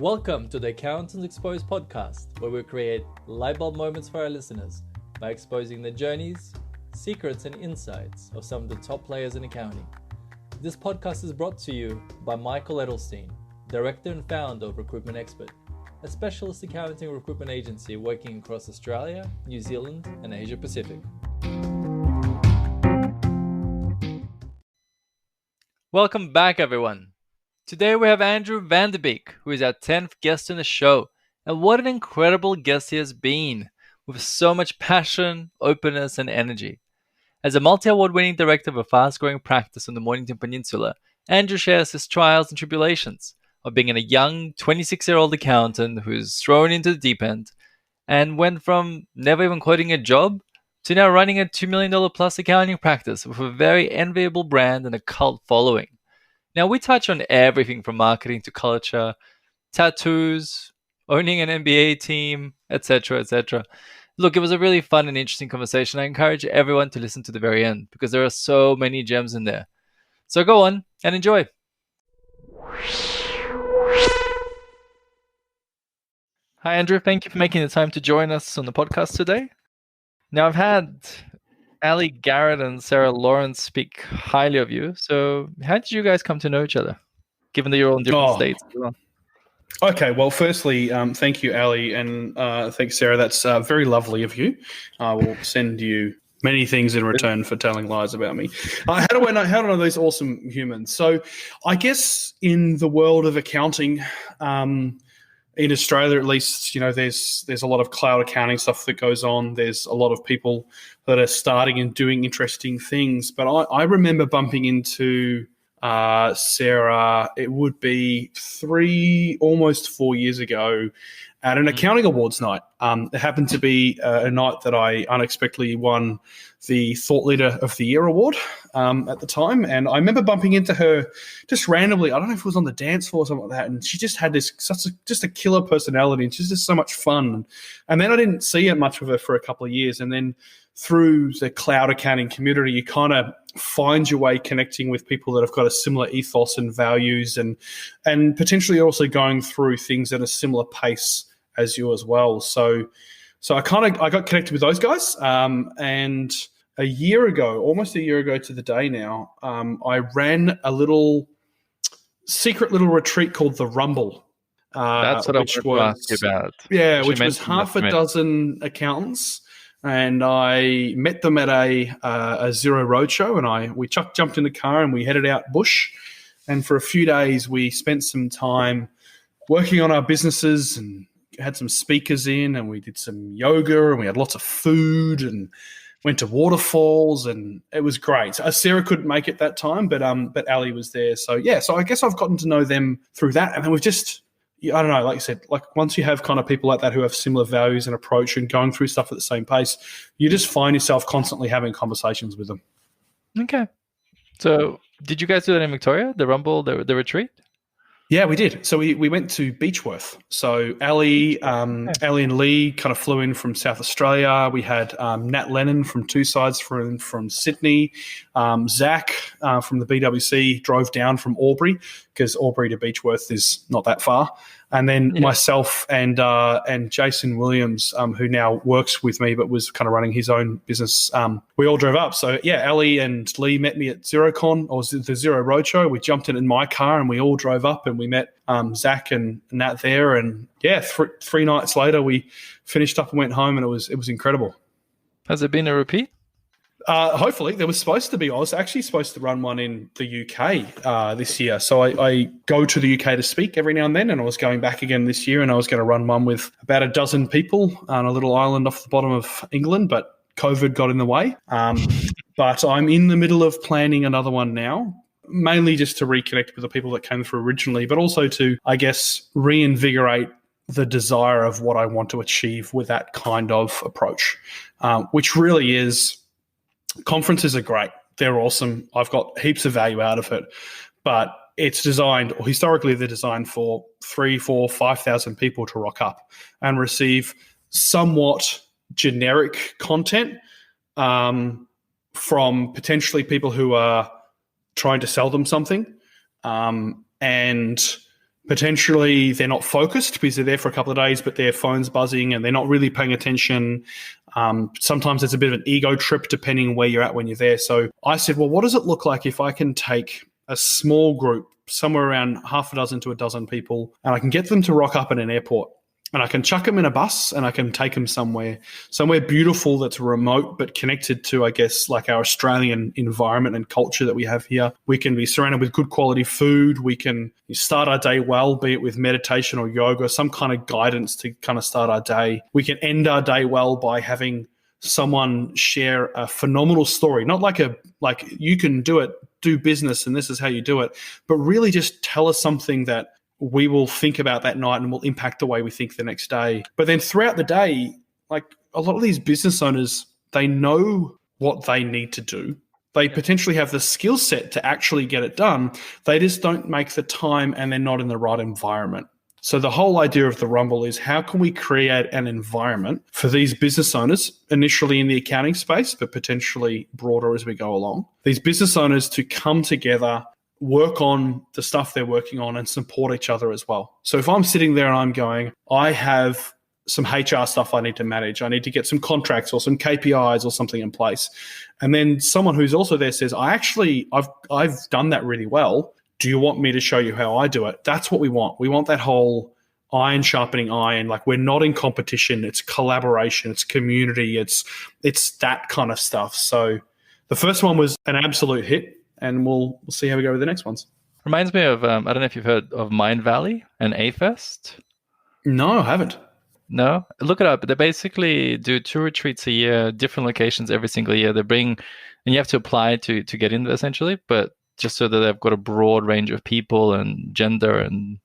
Welcome to the Accountants Exposed podcast, where we create light bulb moments for our listeners by exposing the journeys, secrets, and insights of some of the top players in accounting. This podcast is brought to you by Michael Edelstein, Director and Founder of Recruitment Expert, a specialist accounting recruitment agency working across Australia, New Zealand, and Asia Pacific. Welcome back, everyone. Today we have Andrew Van De Beek, who is our 10th guest on the show. And what an incredible guest he has been, with so much passion, openness, and energy. As a multi-award winning director of a fast-growing practice on the Mornington Peninsula, Andrew shares his trials and tribulations of being a young 26-year-old accountant who's thrown into the deep end and went from never even quoting a job to now running a $2 million plus accounting practice with a very enviable brand and a cult following. Now, we touch on everything from marketing to culture, tattoos, owning an NBA team, etc., etc. Look, it was a really fun and interesting conversation. I encourage everyone to listen to the very end because there are so many gems in there. So go on and enjoy. Hi, Andrew. Thank you for making the time to join us on the podcast today. Now, I've had Ali Garrett and Sarah Lawrence speak highly of you. So how did you guys come to know each other, given that you're all in different states as well? Okay, well, firstly, thank you, Ali, and thanks, Sarah. That's very lovely of you. I will send you many things in return for telling lies about me. How do I know these awesome humans? So I guess in the world of accounting, in Australia, at least, you know, there's a lot of cloud accounting stuff that goes on. There's a lot of people that are starting and doing interesting things. But I remember bumping into Sarah, it would be almost 4 years ago at an accounting awards night. It happened to be a night that I unexpectedly won the Thought Leader of the Year award at the time. And I remember bumping into her just randomly. I don't know if it was on the dance floor or something like that. And she just had just a killer personality, and she's just so much fun. And then I didn't see much of her for a couple of years. And then through the cloud accounting community, you kind of find your way connecting with people that have got a similar ethos and values, and potentially also going through things at a similar pace as you as well. So I got connected with those guys, and almost a year ago to the day now, I ran a secret little retreat called the Rumble. That's what I wanted to ask you about. Yeah, which was half a dozen accountants. And I met them at a Zero Roadshow, and we jumped in the car and we headed out bush. And for a few days, we spent some time working on our businesses and had some speakers in, and we did some yoga, and we had lots of food and went to waterfalls, and it was great. Sarah couldn't make it that time, but Ali was there. So I guess I've gotten to know them through that, and then we've just, I don't know, like you said, like once you have kind of people like that who have similar values and approach and going through stuff at the same pace, you just find yourself constantly having conversations with them. Okay. So did you guys do that in Victoria, the Rumble, the retreat? Yeah, we did. So we went to Beechworth. So Ali and Lee kind of flew in from South Australia. We had Nat Lennon from two sides from Sydney. Zach from the BWC drove down from Albury, because Albury to Beechworth is not that far. And then myself and Jason Williams, who now works with me but was kind of running his own business, we all drove up. So, yeah, Ali and Lee met me at ZeroCon, or the Zero Roadshow. We jumped in my car and we all drove up, and we met Zach and Nat there. And, yeah, 3 nights later we finished up and went home, and it was incredible. Has it been a repeat? Hopefully. There was supposed to be. I was actually supposed to run one in the UK this year. So I go to the UK to speak every now and then, and I was going back again this year, and I was going to run one with about a dozen people on a little island off the bottom of England, but COVID got in the way. But I'm in the middle of planning another one now, mainly just to reconnect with the people that came through originally, but also to, I guess, reinvigorate the desire of what I want to achieve with that kind of approach, which really is... Conferences are great. They're awesome. I've got heaps of value out of it. But it's designed, or historically they're designed for 3,000, 4,000, 5,000 people to rock up and receive somewhat generic content from potentially people who are trying to sell them something, and Potentially they're not focused because they're there for a couple of days, but their phone's buzzing and they're not really paying attention. Sometimes it's a bit of an ego trip depending where you're at when you're there. So I said, well, what does it look like if I can take a small group, somewhere around half a dozen to a dozen people, and I can get them to rock up at an airport? And I can chuck them in a bus and I can take them somewhere beautiful that's remote but connected to, I guess, like our Australian environment and culture that we have here. We can be surrounded with good quality food. We can start our day well, be it with meditation or yoga, some kind of guidance to kind of start our day. We can end our day well by having someone share a phenomenal story, not like you can do it, do business and this is how you do it, but really just tell us something that we will think about that night and will impact the way we think the next day. But then throughout the day, like a lot of these business owners, they know what they need to do. They potentially have the skill set to actually get it done. They just don't make the time and they're not in the right environment. So the whole idea of the Rumble is how can we create an environment for these business owners, initially in the accounting space, but potentially broader as we go along, these business owners to come together, work on the stuff they're working on and support each other as well. So if I'm sitting there and I'm going, I have some HR stuff I need to manage, I need to get some contracts or some KPIs or something in place. And then someone who's also there says, I've done that really well. Do you want me to show you how I do it? That's what we want. We want that whole iron sharpening iron. Like we're not in competition. It's collaboration. It's community. It's that kind of stuff. So the first one was an absolute hit. And we'll see how we go with the next ones. Reminds me of, I don't know if you've heard of Mind Valley and A-Fest. No, I haven't. No? Look it up. They basically do 2 retreats a year, different locations every single year. They bring, and you have to apply to get in essentially, but just so that they've got a broad range of people and gender and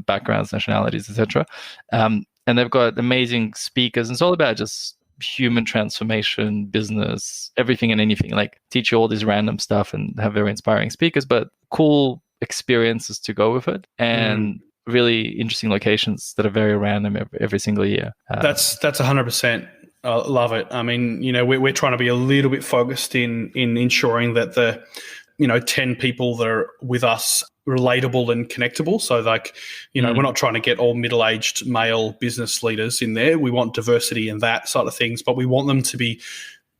backgrounds, nationalities, etc. And they've got amazing speakers. And it's all about just human transformation, business, everything and anything, like teach you all this random stuff and have very inspiring speakers, but cool experiences to go with it and really interesting locations that are very random every single year. That's 100%. Love it. I mean, we're trying to be a little bit focused in ensuring that the 10 people that are with us relatable and connectable. So like, we're not trying to get all middle-aged male business leaders in there. We want diversity and that side of things, but we want them to be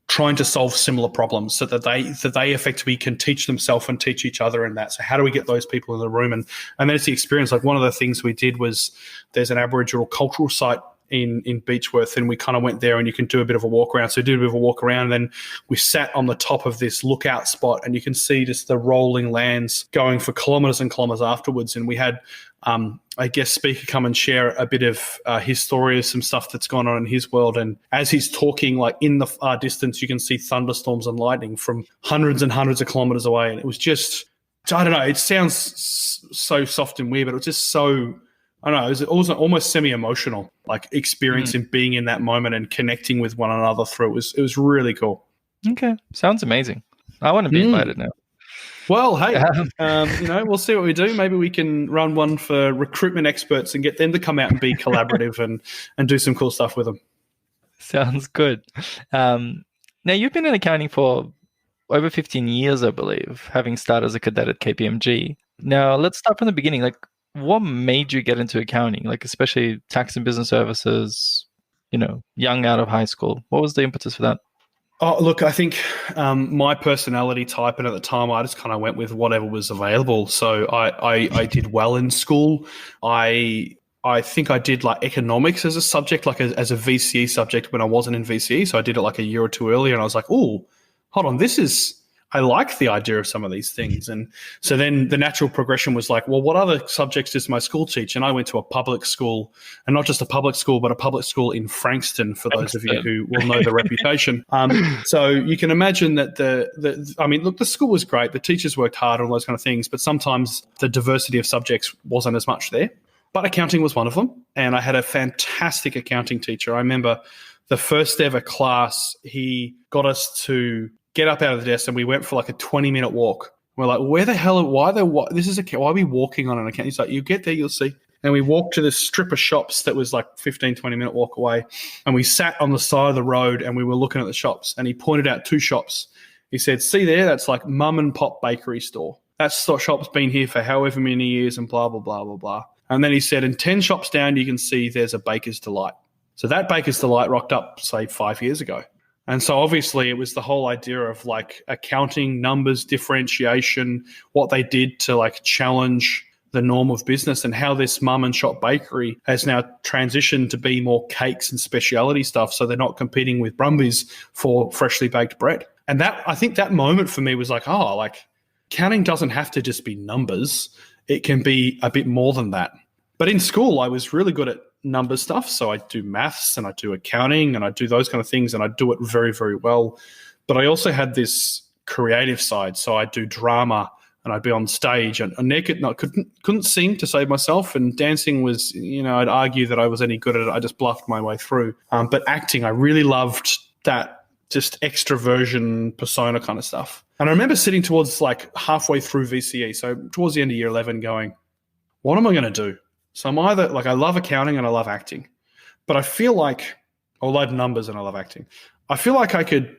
trying to solve similar problems so that they effectively can teach themselves and teach each other in that. So how do we get those people in the room? And then it's the experience. Like one of the things we did was there's an Aboriginal cultural site in Beechworth, and we kind of went there and you can do a bit of a walk around. So we did a bit of a walk around, and then we sat on the top of this lookout spot and you can see just the rolling lands going for kilometres and kilometres afterwards. And we had a guest speaker come and share a bit of his story of some stuff that's gone on in his world. And as he's talking, like in the far distance, you can see thunderstorms and lightning from hundreds and hundreds of kilometres away. And it was just, I don't know, it sounds so soft and weird, but it was just so, I don't know, it was almost semi-emotional, like experience in being in that moment and connecting with one another through it. It was really cool. Okay. Sounds amazing. I want to be invited now. Well, hey, we'll see what we do. Maybe we can run one for recruitment experts and get them to come out and be collaborative and do some cool stuff with them. Sounds good. Now, you've been in accounting for over 15 years, I believe, having started as a cadet at KPMG. Now, let's start from the beginning. Like, what made you get into accounting, like especially tax and business services, young out of high school? What was the impetus for that? Oh, look, I think my personality type, and at the time I just kind of went with whatever was available. So I did well in school. I think I did like economics as a subject, like as a VCE subject when I wasn't in VCE. So I did it like a year or two earlier, and I was like, oh, hold on, I like the idea of some of these things. And so then the natural progression was like, well, what other subjects does my school teach? And I went to a public school, and not just a public school, but a public school in Frankston, for those of you who will know the reputation. So you can imagine that the school was great. The teachers worked hard on those kind of things, but sometimes the diversity of subjects wasn't as much there. But accounting was one of them. And I had a fantastic accounting teacher. I remember the first ever class, he got us to get up out of the desk, and we went for like a 20-minute walk. We're like, where the hell, why are we walking on an account? He's like, you get there, you'll see. And we walked to this strip of shops that was like 15, 20-minute walk away. And we sat on the side of the road and we were looking at the shops, and he pointed out 2 shops. He said, see there, that's like mum and pop bakery store. That shop's been here for however many years and blah, blah, blah, blah, blah. And then he said, and 10 shops down, you can see there's a Baker's Delight. So that Baker's Delight rocked up, say, 5 years ago. And so obviously it was the whole idea of like accounting, numbers, differentiation, what they did to like challenge the norm of business, and how this mum and shop bakery has now transitioned to be more cakes and specialty stuff. So they're not competing with Brumbies for freshly baked bread. And that, I think that moment for me was like, oh, like counting doesn't have to just be numbers. It can be a bit more than that. But in school, I was really good at number stuff. So I do maths and I do accounting and I do those kind of things, and I do it very, very well. But I also had this creative side. So I do drama, and I'd be on stage and naked. I couldn't sing to save myself. And dancing was, I'd argue that I was any good at it. I just bluffed my way through. But acting, I really loved that just extroversion persona kind of stuff. And I remember sitting towards like halfway through VCE, so towards the end of year 11, going, what am I going to do? So I'm either like, I love accounting and I love acting, but I feel like I love numbers and I love acting. I feel like I could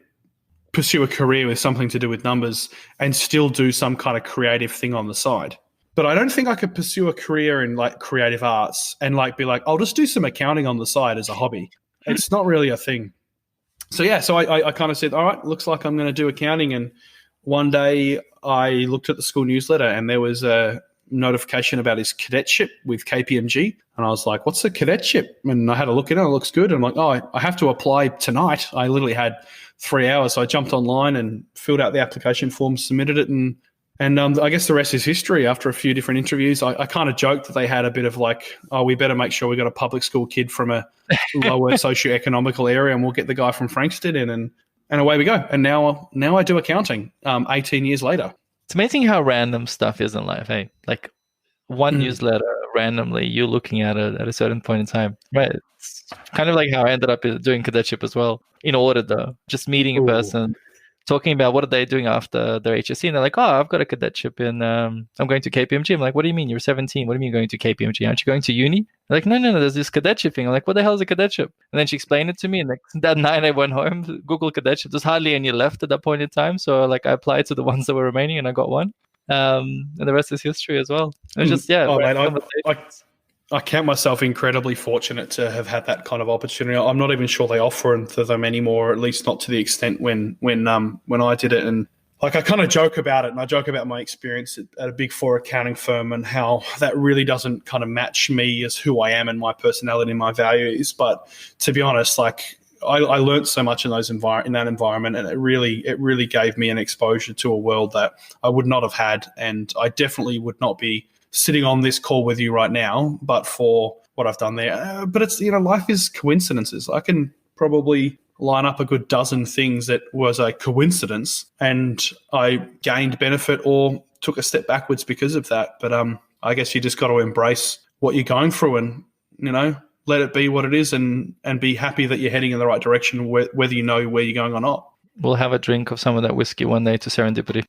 pursue a career with something to do with numbers and still do some kind of creative thing on the side. But I don't think I could pursue a career in like creative arts and like be like, I'll just do some accounting on the side as a hobby. It's not really a thing. So yeah, so I kind of said, all right, looks like I'm going to do accounting. And one day I looked at the school newsletter and there was a notification about his cadetship with KPMG. And I was like, what's a cadetship? And I had a look at it. It looks good. And I'm like, oh, I have to apply tonight. I literally had 3 hours. So I jumped online and filled out the application form, submitted it. And I guess the rest is history. After a few different interviews, I kind of joked that they had a bit of like, oh, we better make sure we got a public school kid from a lower socioeconomical area and we'll get the guy from Frankston in, and away we go. And now I do accounting 18 years later. It's amazing how random stuff is in life, hey? Like one newsletter randomly, you looking at it at a certain point in time. Right. It's kind of like how I ended up doing cadetship as well. In order though, just meeting a person, talking about what are they doing after their HSC, and they're like, oh, I've got a cadetship in, I'm going to KPMG. I'm like, what do you mean? You're 17. What do you mean going to KPMG? Aren't you going to uni? They're like, no, there's this cadetship thing. I'm like, what the hell is a cadetship? And then she explained it to me, and like that night I went home, Google cadetship. There's hardly any left at that point in time. So like I applied to the ones that were remaining and I got one. And the rest is history as well. It's just, yeah. Oh, man, I count myself incredibly fortunate to have had that kind of opportunity. I'm not even sure they offer them anymore, at least not to the extent when I did it. And like I kind of joke about it, and I joke about my experience at a Big Four accounting firm and how that really doesn't kind of match me as who I am and my personality and my values. But to be honest, like I learned so much in that environment, and it really gave me an exposure to a world that I would not have had, and I definitely would not be sitting on this call with you right now, but for what I've done there. But it's, life is coincidences. I can probably line up a good dozen things that was a coincidence and I gained benefit or took a step backwards because of that. But I guess you just got to embrace what you're going through and, let it be what it is, and be happy that you're heading in the right direction, whether you know where you're going or not. We'll have a drink of some of that whiskey one day to serendipity.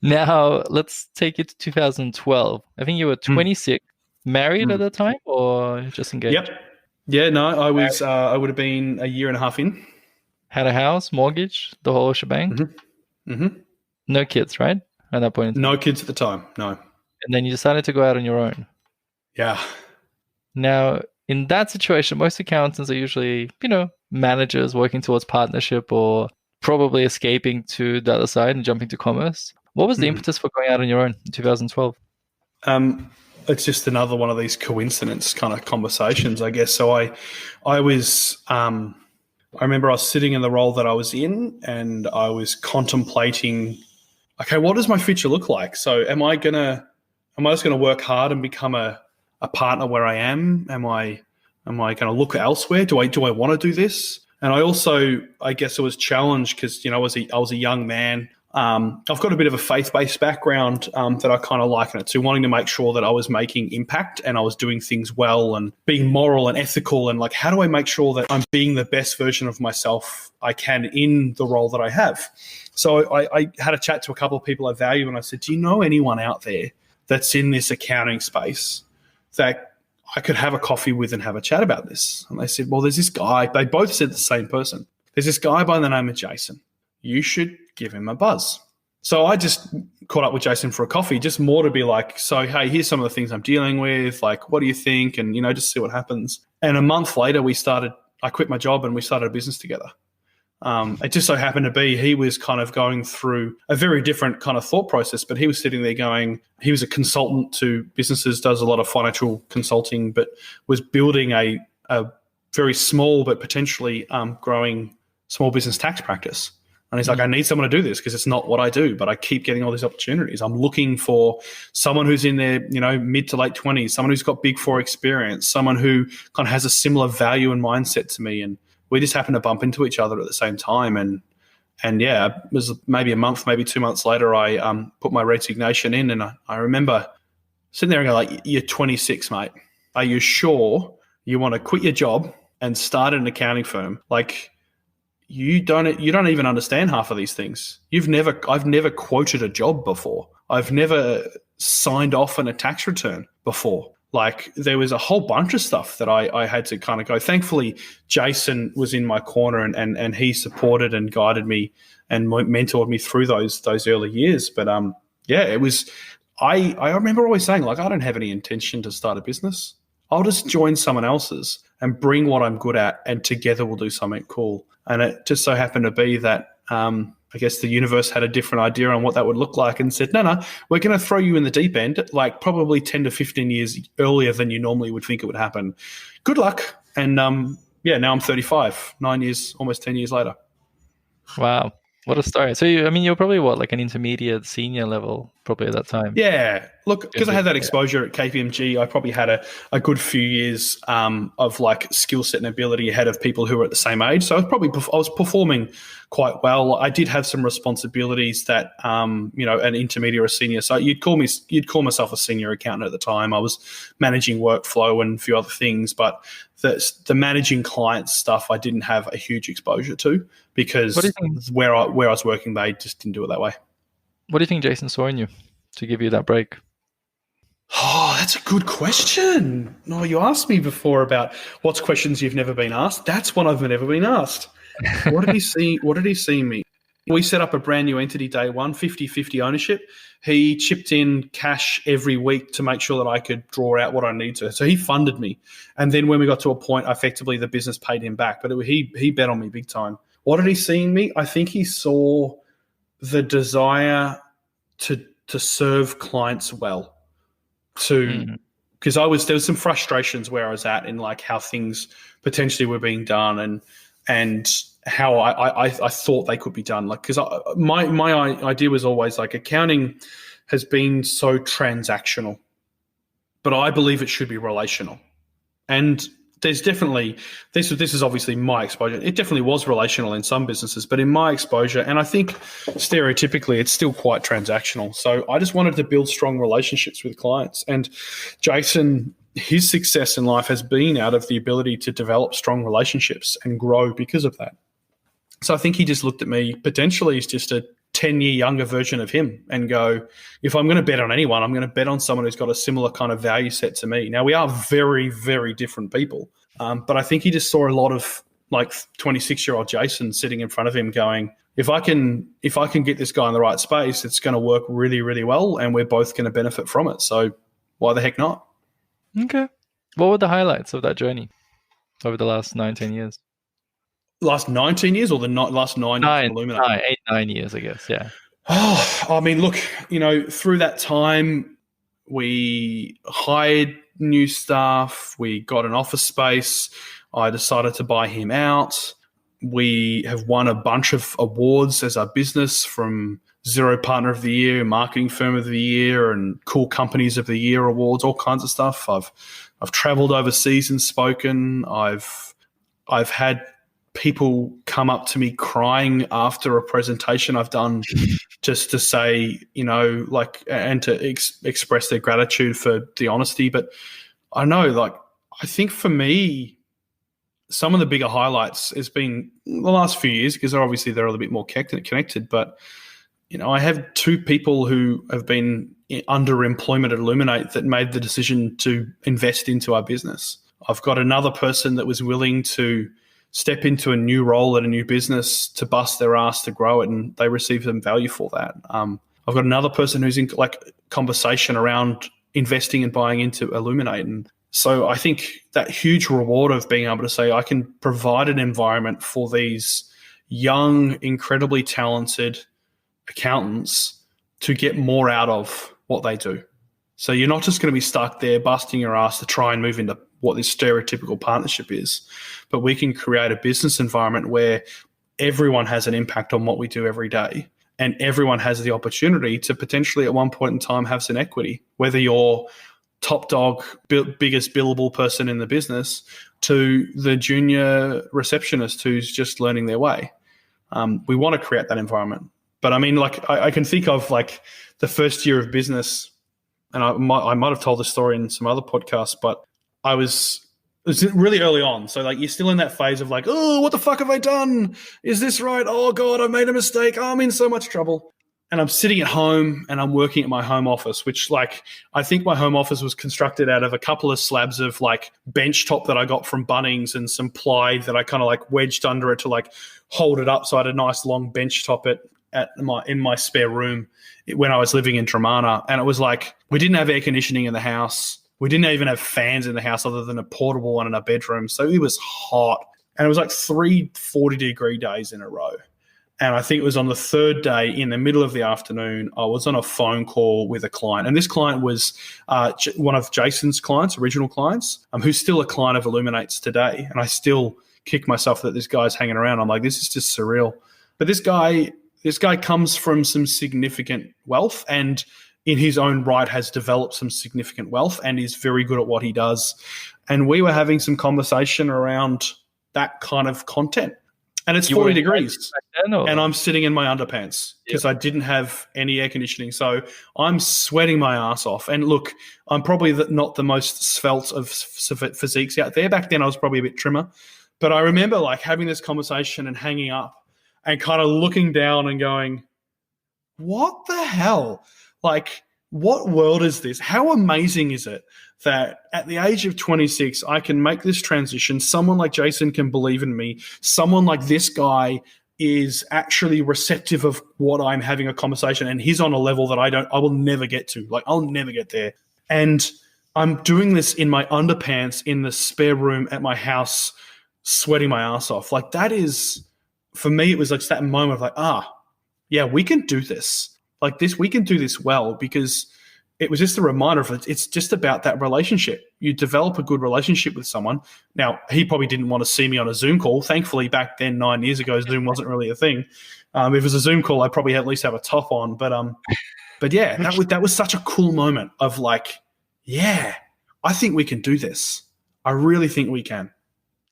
Now, let's take it to 2012. I think you were 26, married at the time, or just engaged? Yep. Yeah, no, I was. I would have been a year and a half in. Had a house, mortgage, the whole shebang? Mm-hmm. Mm-hmm. No kids, right? At that point? No kids at the time, no. And then you decided to go out on your own. Yeah. Now, in that situation, most accountants are usually, managers working towards partnership or probably escaping to the other side and jumping to commerce. What was the impetus for going out on your own in 2012? It's just another one of these coincidence kind of conversations, I guess. So I was, I remember I was sitting in the role that I was in, and I was contemplating, okay, what does my future look like? So am I just gonna work hard and become a partner where I am? Am I going to look elsewhere? Do I want to do this? And I also, I guess I was challenged because, I was a young man. I've got a bit of a faith-based background that I kind of liken it to, wanting to make sure that I was making impact and I was doing things well and being moral and ethical, and like, how do I make sure that I'm being the best version of myself I can in the role that I have? So I had a chat to a couple of people I value, and I said, do you know anyone out there that's in this accounting space that I could have a coffee with and have a chat about this? And they said, well, there's this guy. They both said the same person. There's this guy by the name of Jason. You should give him a buzz. So I just caught up with Jason for a coffee, just more to be like, so, hey, here's some of the things I'm dealing with. Like, what do you think? And, just see what happens. And a month later, I quit my job and we started a business together. It just so happened to be he was kind of going through a very different kind of thought process, but he was sitting there going, he was a consultant to businesses, does a lot of financial consulting, but was building a very small but potentially growing small business tax practice. And he's like, I need someone to do this because it's not what I do, but I keep getting all these opportunities. I'm looking for someone who's in their, mid to late 20s, someone who's got Big Four experience, someone who kind of has a similar value and mindset to me. And we just happened to bump into each other at the same time. And yeah, it was maybe a month, maybe 2 months later, I put my resignation in. And I remember sitting there and going, like, you're 26, mate. Are you sure you want to quit your job and start an accounting firm? Like, you don't even understand half of these things. I've never quoted a job before. I've never signed off on a tax return before. Like, there was a whole bunch of stuff that I had to kind of go. Thankfully, Jason was in my corner and he supported and guided me and mentored me through those early years. But yeah, it was. I remember always saying, like, I don't have any intention to start a business. I'll just join someone else's and bring what I'm good at, and together we'll do something cool. And it just so happened to be that I guess the universe had a different idea on what that would look like and said, no, we're going to throw you in the deep end, like probably 10 to 15 years earlier than you normally would think it would happen. Good luck. And yeah, now I'm 35, 9 years, almost 10 years later. Wow. What a story. So, you're probably like an intermediate senior level probably at that time. Yeah. Look, because I had that exposure at KPMG, I probably had a good few years of like skill set and ability ahead of people who were at the same age. So I was performing quite well. I did have some responsibilities that, an intermediate or senior. So you'd call myself a senior accountant at the time. I was managing workflow and a few other things, but the managing clients stuff I didn't have a huge exposure to because where I was working, they just didn't do it that way. What do you think Jason saw in you to give you that break? Oh, that's a good question. No, you asked me before about what's questions you've never been asked. That's one I've never been asked. What did he see? What did he see in me? We set up a brand new entity day one, 50-50 ownership. He chipped in cash every week to make sure that I could draw out what I need to. So he funded me. And then when we got to a point, effectively the business paid him back. But he bet on me big time. What did he see in me? I think he saw the desire to serve clients well. Because there was some frustrations where I was at in like how things potentially were being done and how I thought they could be done. Like, because my idea was always like accounting has been so transactional, but I believe it should be relational. And there's definitely this is obviously my exposure. It definitely was relational in some businesses, but in my exposure, and I think stereotypically it's still quite transactional. So I just wanted to build strong relationships with clients. And Jason, his success in life has been out of the ability to develop strong relationships and grow because of that. So I think he just looked at me potentially as just a 10-year younger version of him and go, if I'm going to bet on anyone, I'm going to bet on someone who's got a similar kind of value set to me. Now, we are very, very different people, but I think he just saw a lot of like 26-year-old Jason sitting in front of him going, if I can get this guy in the right space, it's going to work really, really well, and we're both going to benefit from it. So why the heck not? Okay. What were the highlights of that journey over the last 19 years? Last 19 years or the last 9 years? 9 years, I guess, yeah. Oh, I mean, look, through that time, we hired new staff. We got an office space. I decided to buy him out. We have won a bunch of awards as a business, from Zero Partner of the Year, Marketing Firm of the Year, and Cool Companies of the Year awards, all kinds of stuff. I've traveled overseas and spoken. I've had people come up to me crying after a presentation I've done just to say, and to express their gratitude for the honesty. But I know, I think for me, some of the bigger highlights has been the last few years, because they're a little bit more connected. But, I have 2 people who have been under employment at Illuminate that made the decision to invest into our business. I've got another person that was willing to step into a new role at a new business to bust their ass to grow it, and they receive some value for that. I've got another person who's in like conversation around investing and buying into Illuminate. And so I think that huge reward of being able to say, I can provide an environment for these young, incredibly talented accountants to get more out of what they do. So you're not just going to be stuck there busting your ass to try and move into what this stereotypical partnership is, but we can create a business environment where everyone has an impact on what we do every day, and everyone has the opportunity to potentially at one point in time have some equity, whether you're top dog, biggest billable person in the business to the junior receptionist who's just learning their way. We want to create that environment. But I mean, like I can think of like the first year of business, and I might have told this story in some other podcasts, but it was really early on. So like you're still in that phase of like, oh, what the fuck have I done? Is this right? Oh God, I made a mistake. Oh, I'm in so much trouble. And I'm sitting at home and I'm working at my home office, which like I think my home office was constructed out of a couple of slabs of like bench top that I got from Bunnings and some ply that I kind of like wedged under it to like hold it up. So I had a nice long bench top in my spare room when I was living in Dramana. And it was like we didn't have air conditioning in the house. We didn't even have fans in the house other than a portable one in our bedroom. So it was hot. And it was like 3 40-degree days in a row. And I think it was on the third day in the middle of the afternoon, I was on a phone call with a client. And this client was one of Jason's clients, original clients, who's still a client of Illuminate's today. And I still kick myself that this guy's hanging around. I'm like, this is just surreal. But this guy comes from some significant wealth and in his own right has developed some significant wealth and is very good at what he does. And we were having some conversation around that kind of content. And it's 40 degrees, and I'm sitting in my underpants because I didn't have any air conditioning. So I'm sweating my ass off. And look, I'm probably not the most svelte of physiques out there. Back then I was probably a bit trimmer. But I remember like having this conversation and hanging up and kind of looking down and going, what the hell? Like, what world is this? How amazing is it that at the age of 26, I can make this transition? Someone like Jason can believe in me. Someone like this guy is actually receptive of what I'm having a conversation, and he's on a level that I will never get to. Like, I'll never get there. And I'm doing this in my underpants in the spare room at my house, sweating my ass off. Like, that is, for me, it was like that moment of like, yeah, we can do this. Like this, we can do this well, because it was just a reminder of it. It's just about that relationship. You develop a good relationship with someone. Now, he probably didn't want to see me on a Zoom call. Thankfully, back then, 9 years ago, Zoom wasn't really a thing. If it was a Zoom call, I'd probably at least have a top on. But yeah, that was such a cool moment of like, yeah, I think we can do this. I really think we can.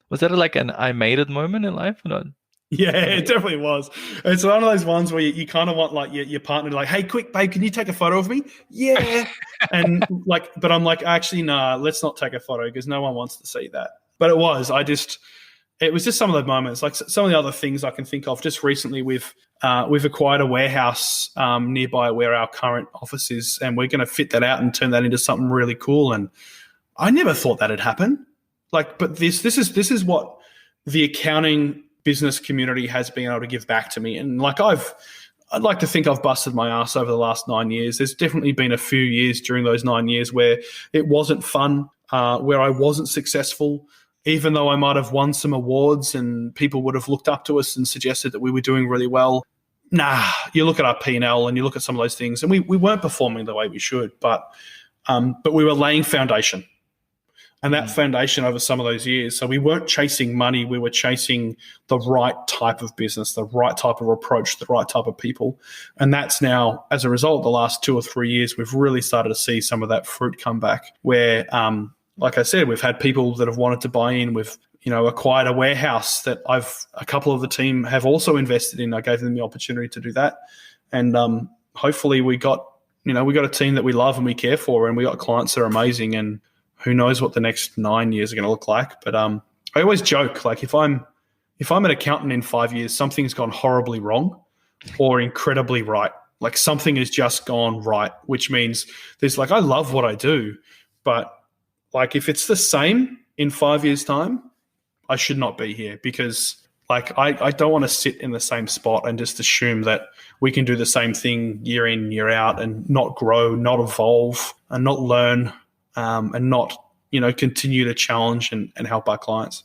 Was that like an I made it moment in life or not? Yeah, it definitely was. It's one of those ones where you kind of want like your partner to like, hey, quick, babe, can you take a photo of me? Yeah. And like, but I'm like, actually, nah, let's not take a photo because no one wants to see that. But it was just some of the moments, like some of the other things I can think of. Just recently we've acquired a warehouse nearby where our current office is, and we're going to fit that out and turn that into something really cool. And I never thought that'd happen. Like, but this is what the accounting business community has been able to give back to me. And like I'd like to think I've busted my ass over the last 9 years. There's definitely been a few years during those 9 years where it wasn't fun, where I wasn't successful, even though I might have won some awards and people would have looked up to us and suggested that we were doing really well. Nah, you look at our P&L and you look at some of those things, and we weren't performing the way we should, but we were laying foundation. And that foundation over some of those years. So we weren't chasing money. We were chasing the right type of business, the right type of approach, the right type of people. And that's now, as a result, the last 2 or 3 years, we've really started to see some of that fruit come back where, like I said, we've had people that have wanted to buy in. We've, acquired a warehouse that a couple of the team have also invested in. I gave them the opportunity to do that. And hopefully we got a team that we love and we care for, and we got clients that are amazing, and who knows what the next 9 years are going to look like. But I always joke, like if I'm an accountant in 5 years, something's gone horribly wrong or incredibly right. Like something has just gone right, which means there's like, I love what I do, but like if it's the same in 5 years' time, I should not be here, because like I don't want to sit in the same spot and just assume that we can do the same thing year in, year out and not grow, not evolve, and not learn, and not, continue to challenge and help our clients.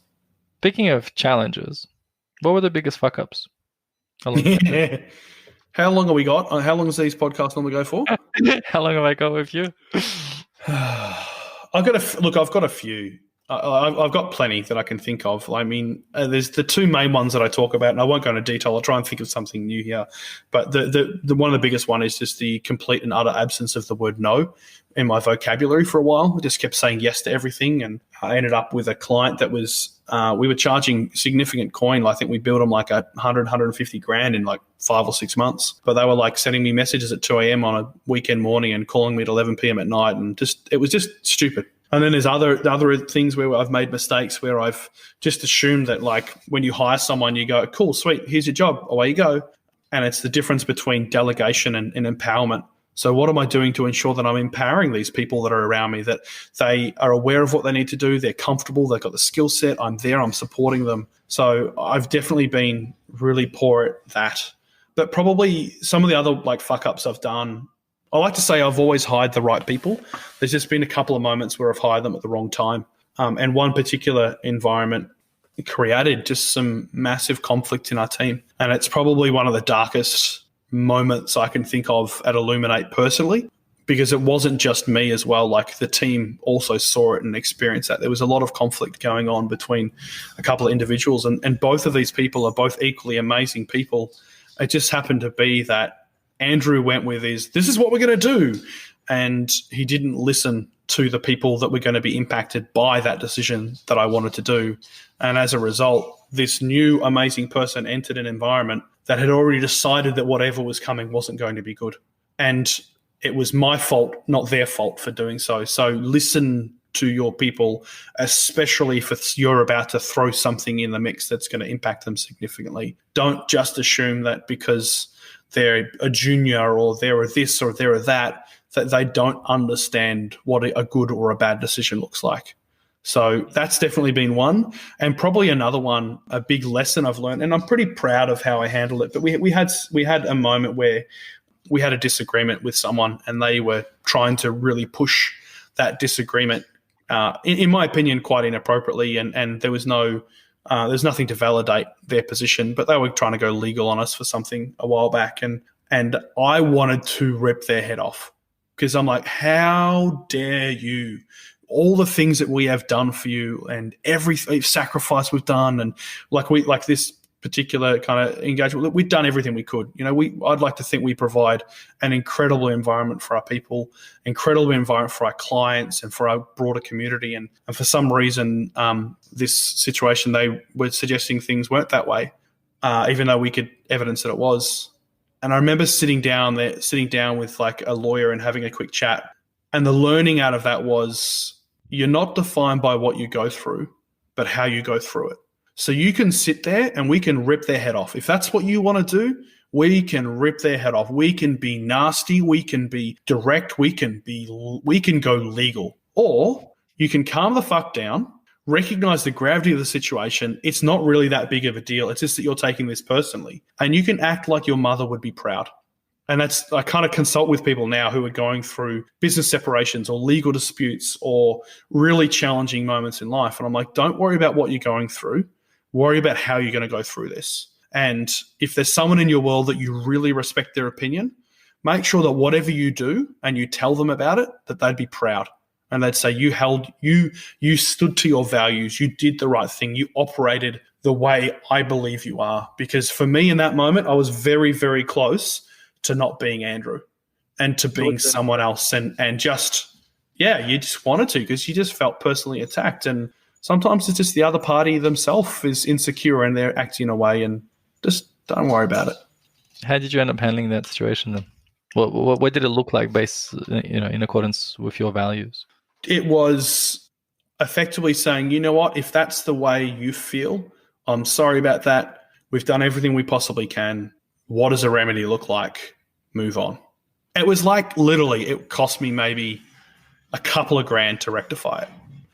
Speaking of challenges, what were the biggest fuck ups? How long have we got? How long does these podcasts normally go for? How long have I got with you? I've got a few. I've got plenty that I can think of. I mean, there's the two main ones that I talk about, and I won't go into detail. I'll try and think of something new here. But the one of the biggest one is just the complete and utter absence of the word no in my vocabulary for a while. I just kept saying yes to everything, and I ended up with a client that was we were charging significant coin. I think we billed them like 150 grand in like 5 or 6 months. But they were like sending me messages at 2 a.m. on a weekend morning and calling me at 11 p.m. at night, and it was just stupid. And then there's other things where I've made mistakes where I've just assumed that, like, when you hire someone, you go, cool, sweet, here's your job, away you go. And it's the difference between delegation and empowerment. So what am I doing to ensure that I'm empowering these people that are around me, that they are aware of what they need to do, they're comfortable, they've got the skill set, I'm there, I'm supporting them. So I've definitely been really poor at that. But probably some of the other like fuck-ups I've done, I like to say I've always hired the right people. There's just been a couple of moments where I've hired them at the wrong time. And one particular environment created just some massive conflict in our team. And it's probably one of the darkest moments I can think of at Illuminate personally, because it wasn't just me as well. Like, the team also saw it and experienced that. There was a lot of conflict going on between a couple of individuals, and both of these people are both equally amazing people. It just happened to be that Andrew went with this is what we're going to do. And he didn't listen to the people that were going to be impacted by that decision that I wanted to do. And as a result, this new amazing person entered an environment that had already decided that whatever was coming wasn't going to be good. And it was my fault, not their fault, for doing so. So listen to your people, especially if you're about to throw something in the mix that's going to impact them significantly. Don't just assume that because they're a junior or they're a this or they're a that they don't understand what a good or a bad decision looks like. So that's definitely been one. And probably another one, a big lesson I've learned, and I'm pretty proud of how I handled it, but we had a moment where we had a disagreement with someone, and they were trying to really push that disagreement, in my opinion, quite inappropriately, and there was there's nothing to validate their position, but they were trying to go legal on us for something a while back, and I wanted to rip their head off, because I'm like, how dare you? All the things that we have done for you and every sacrifice we've done, and like this particular kind of engagement, we've done everything we could. I'd like to think we provide an incredible environment for our people, incredible environment for our clients and for our broader community. And for some reason, this situation, they were suggesting things weren't that way, even though we could evidence that it was. And I remember sitting down with like a lawyer and having a quick chat. And the learning out of that was, you're not defined by what you go through, but how you go through it. So you can sit there and we can rip their head off. If that's what you want to do, we can rip their head off. We can be nasty. We can be direct. We can go legal. Or you can calm the fuck down, recognize the gravity of the situation. It's not really that big of a deal. It's just that you're taking this personally. And you can act like your mother would be proud. And I kind of consult with people now who are going through business separations or legal disputes or really challenging moments in life. And I'm like, don't worry about what you're going through. Worry about how you're going to go through this. And if there's someone in your world that you really respect their opinion, make sure that whatever you do and you tell them about it, that they'd be proud. And they'd say you stood to your values. You did the right thing. You operated the way I believe you are. Because for me in that moment, I was very, very close to not being Andrew and to being someone else. And just, you just wanted to, because you just felt personally attacked. And sometimes it's just the other party themselves is insecure and they're acting in a way, and just don't worry about it. How did you end up handling that situation then? What did it look like in accordance with your values? It was effectively saying, you know what, if that's the way you feel, I'm sorry about that. We've done everything we possibly can. What does a remedy look like? Move on. It was like literally it cost me maybe a couple of grand to rectify it.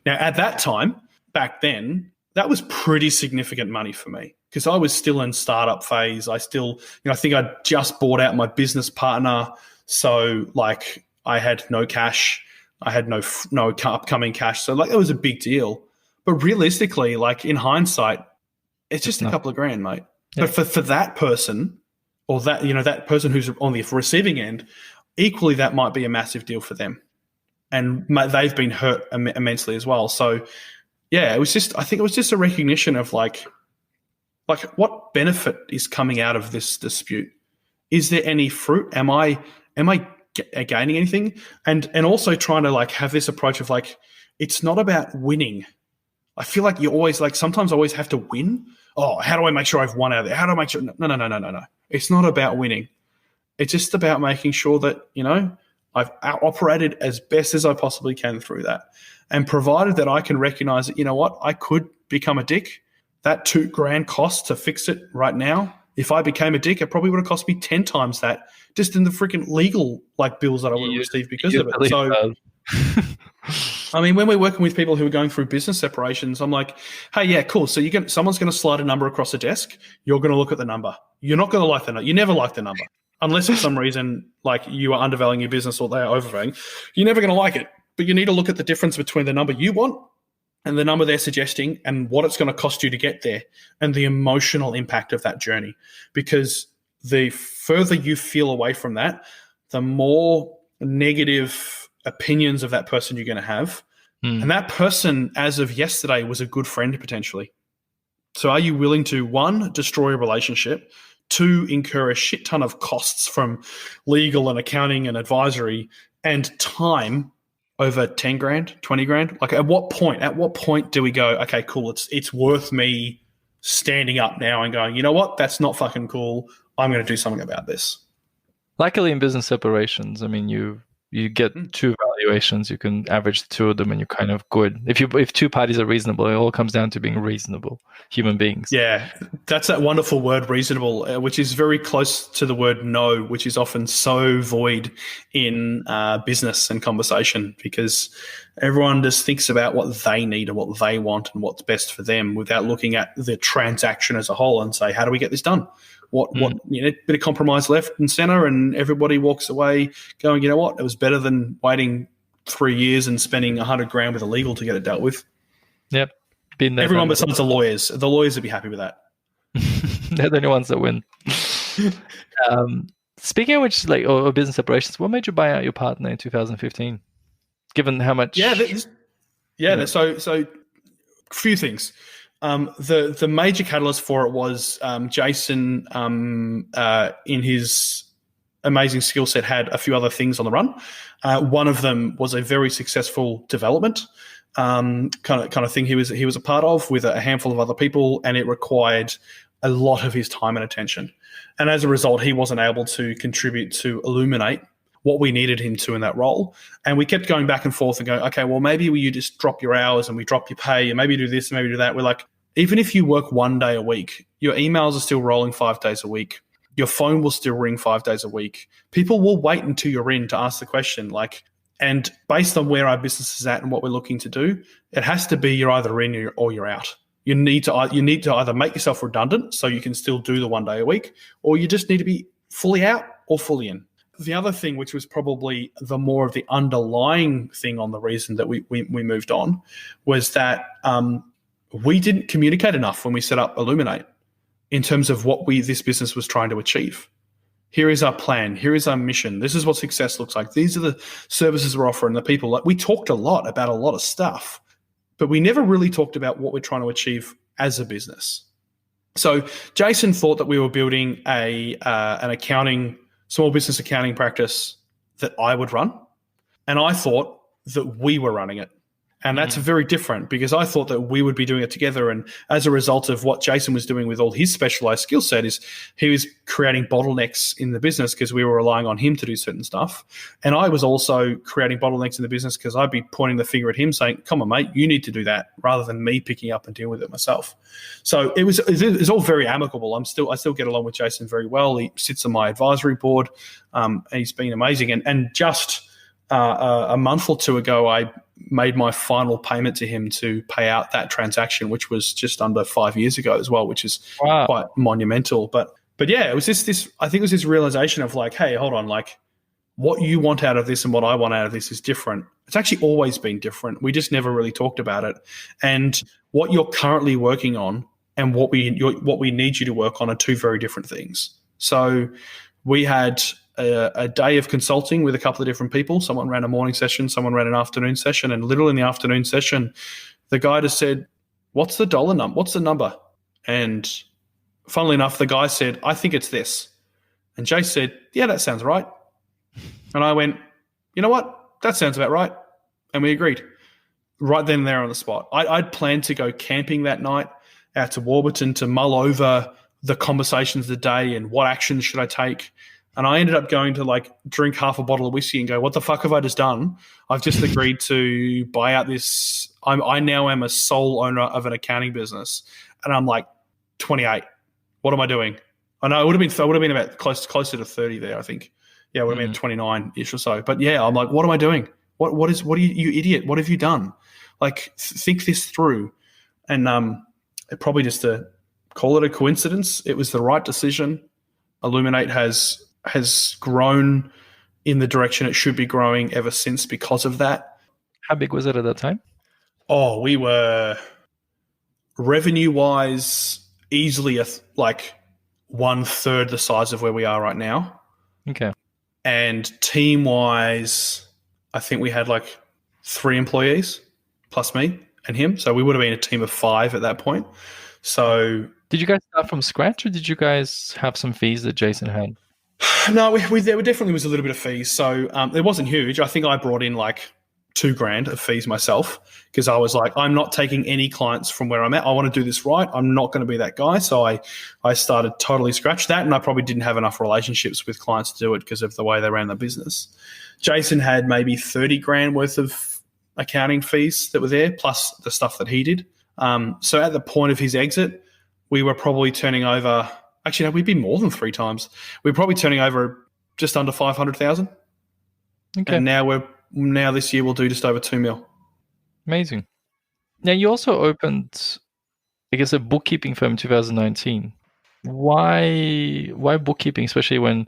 Now, at that time, back then, that was pretty significant money for me because I was still in startup phase. I still, I think I just bought out my business partner. So like I had no cash. I had no upcoming cash. So like it was a big deal. But realistically, like in hindsight, it's just a couple of grand, mate. Yeah. But for that person or that, that person who's on the receiving end, equally that might be a massive deal for them. And they've been hurt immensely as well. So yeah, I think it was just a recognition of like what benefit is coming out of this dispute? Is there any fruit? Am I gaining anything? And also trying to like have this approach of like, it's not about winning. I feel like you always like sometimes I always have to win. Oh, how do I make sure I've won out of there? How do I make sure? No. It's not about winning. It's just about making sure that, I've operated as best as I possibly can through that. And provided that I can recognize that, what, I could become a dick. That $2,000 cost to fix it right now. If I became a dick, it probably would have cost me 10 times that just in the freaking legal like bills that I would have received because of it. So, I mean, when we're working with people who are going through business separations, I'm like, hey, yeah, cool. So someone's going to slide a number across a desk. You're going to look at the number. You're not going to like the number. You never like the number. Unless for some reason, like you are undervaluing your business or they are overvaluing, you're never going to like it. But you need to look at the difference between the number you want and the number they're suggesting and what it's going to cost you to get there and the emotional impact of that journey. Because the further you feel away from that, the more negative opinions of that person you're going to have. And that person, as of yesterday, was a good friend potentially. So are you willing to, 1, destroy a relationship, 2, incur a shit ton of costs from legal and accounting and advisory and time over 10 grand, 20 grand? Like at what point do we go, okay, cool, it's worth me standing up now and going, you know what, that's not fucking cool. I'm going to do something about this. Luckily in business separations, I mean, you get 2 valuations, you can average the 2 of them and you're kind of good. If 2 parties are reasonable, it all comes down to being reasonable human beings. Yeah, that's that wonderful word reasonable, which is very close to the word no, which is often so void in business and conversation because everyone just thinks about what they need and what they want and what's best for them without looking at the transaction as a whole and say, how do we get this done? What bit of compromise left and center, and everybody walks away going, you know what, it was better than waiting 3 years and spending $100,000 with a legal to get it dealt with. Yep. Been there. Everyone besides the lawyers. The lawyers would be happy with that. They're the only ones that win. Speaking of which, like, or business separations, what made you buy out your partner in 2015? Given how much? So few things. The major catalyst for it was Jason, in his amazing skill set, had a few other things on the run. One of them was a very successful development kind of thing he was a part of with a handful of other people, and it required a lot of his time and attention. And as a result, he wasn't able to contribute to illuminate what we needed him to in that role. And we kept going back and forth and going, okay, well, maybe you just drop your hours and we drop your pay, and maybe do this and maybe do that. We're like, even if you work 1 day a week, your emails are still rolling 5 days a week. Your phone will still ring 5 days a week. People will wait until you're in to ask the question. Like, and based on where our business is at and what we're looking to do, it has to be you're either in or you're out. You need to either make yourself redundant so you can still do the 1 day a week, or you just need to be fully out or fully in. The other thing, which was probably the more of the underlying thing on the reason that we moved on, was that we didn't communicate enough when we set up Illuminate in terms of what this business was trying to achieve. Here is our plan. Here is our mission. This is what success looks like. These are the services we're offering the people. Like, we talked a lot about a lot of stuff, but we never really talked about what we're trying to achieve as a business. So Jason thought that we were building an small business accounting practice that I would run, and I thought that we were running it. And that's very different, because I thought that we would be doing it together. And as a result of what Jason was doing with all his specialized skill set, is he was creating bottlenecks in the business because we were relying on him to do certain stuff. And I was also creating bottlenecks in the business because I'd be pointing the finger at him saying, come on, mate, you need to do that, rather than me picking up and dealing with it myself. So it was all very amicable. I still get along with Jason very well. He sits on my advisory board. And he's been amazing. And just a month or two ago, I made my final payment to him to pay out that transaction, which was just under 5 years ago as well, which is quite monumental. But yeah, it was this. I think it was this realization of like, hey, hold on, like what you want out of this and what I want out of this is different. It's actually always been different. We just never really talked about it. And what you're currently working on and what we need you to work on are two very different things. So we had a day of consulting with a couple of different people. Someone ran a morning session, someone ran an afternoon session, and literally in the afternoon session, the guy just said, what's the dollar number? What's the number? And funnily enough, the guy said, I think it's this. And Jay said, yeah, that sounds right. And I went, you know what? That sounds about right. And we agreed right then and there on the spot. I'd planned to go camping that night out to Warburton to mull over the conversations of the day and what actions should I take. And I ended up going to like drink half a bottle of whiskey and go, what the fuck have I just done? I've just agreed to buy out this. I now am a sole owner of an accounting business. And I'm like 28. What am I doing? I know it would have been about closer to 30 there, I think. Yeah, it would have been 29-ish or so. But yeah, I'm like, what am I doing? What are you idiot? What have you done? Like, think this through. And probably just to call it a coincidence, it was the right decision. Illuminate has grown in the direction it should be growing ever since because of that. How big was it at that time? Oh, we were revenue-wise easily like 1/3 the size of where we are right now. Okay. And team-wise, I think we had like 3 employees plus me and him. So we would have been a team of 5 at that point. So did you guys start from scratch or did you guys have some fees that Jason had? No, there definitely was a little bit of fees. So it wasn't huge. I think I brought in like $2,000 of fees myself because I was like, I'm not taking any clients from where I'm at. I want to do this right. I'm not going to be that guy. So I started totally scratch that, and I probably didn't have enough relationships with clients to do it because of the way they ran the business. Jason had maybe $30,000 worth of accounting fees that were there, plus the stuff that he did. So at the point of his exit, we were probably turning over. Actually, no, we'd be more than 3 times. We're probably turning over just under 500,000. Okay. And now this year we'll do just over 2 mil. Amazing. Now you also opened, I guess, a bookkeeping firm in 2019. Why bookkeeping, especially when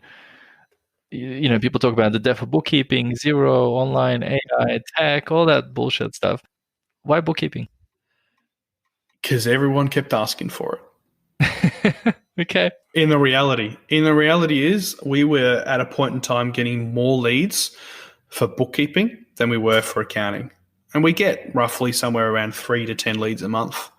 people talk about the death of bookkeeping, Xero, online, AI, tech, all that bullshit stuff. Why bookkeeping? Because everyone kept asking for it. Okay. In the reality is we were at a point in time getting more leads for bookkeeping than we were for accounting. And we get roughly somewhere around 3 to 10 leads a month.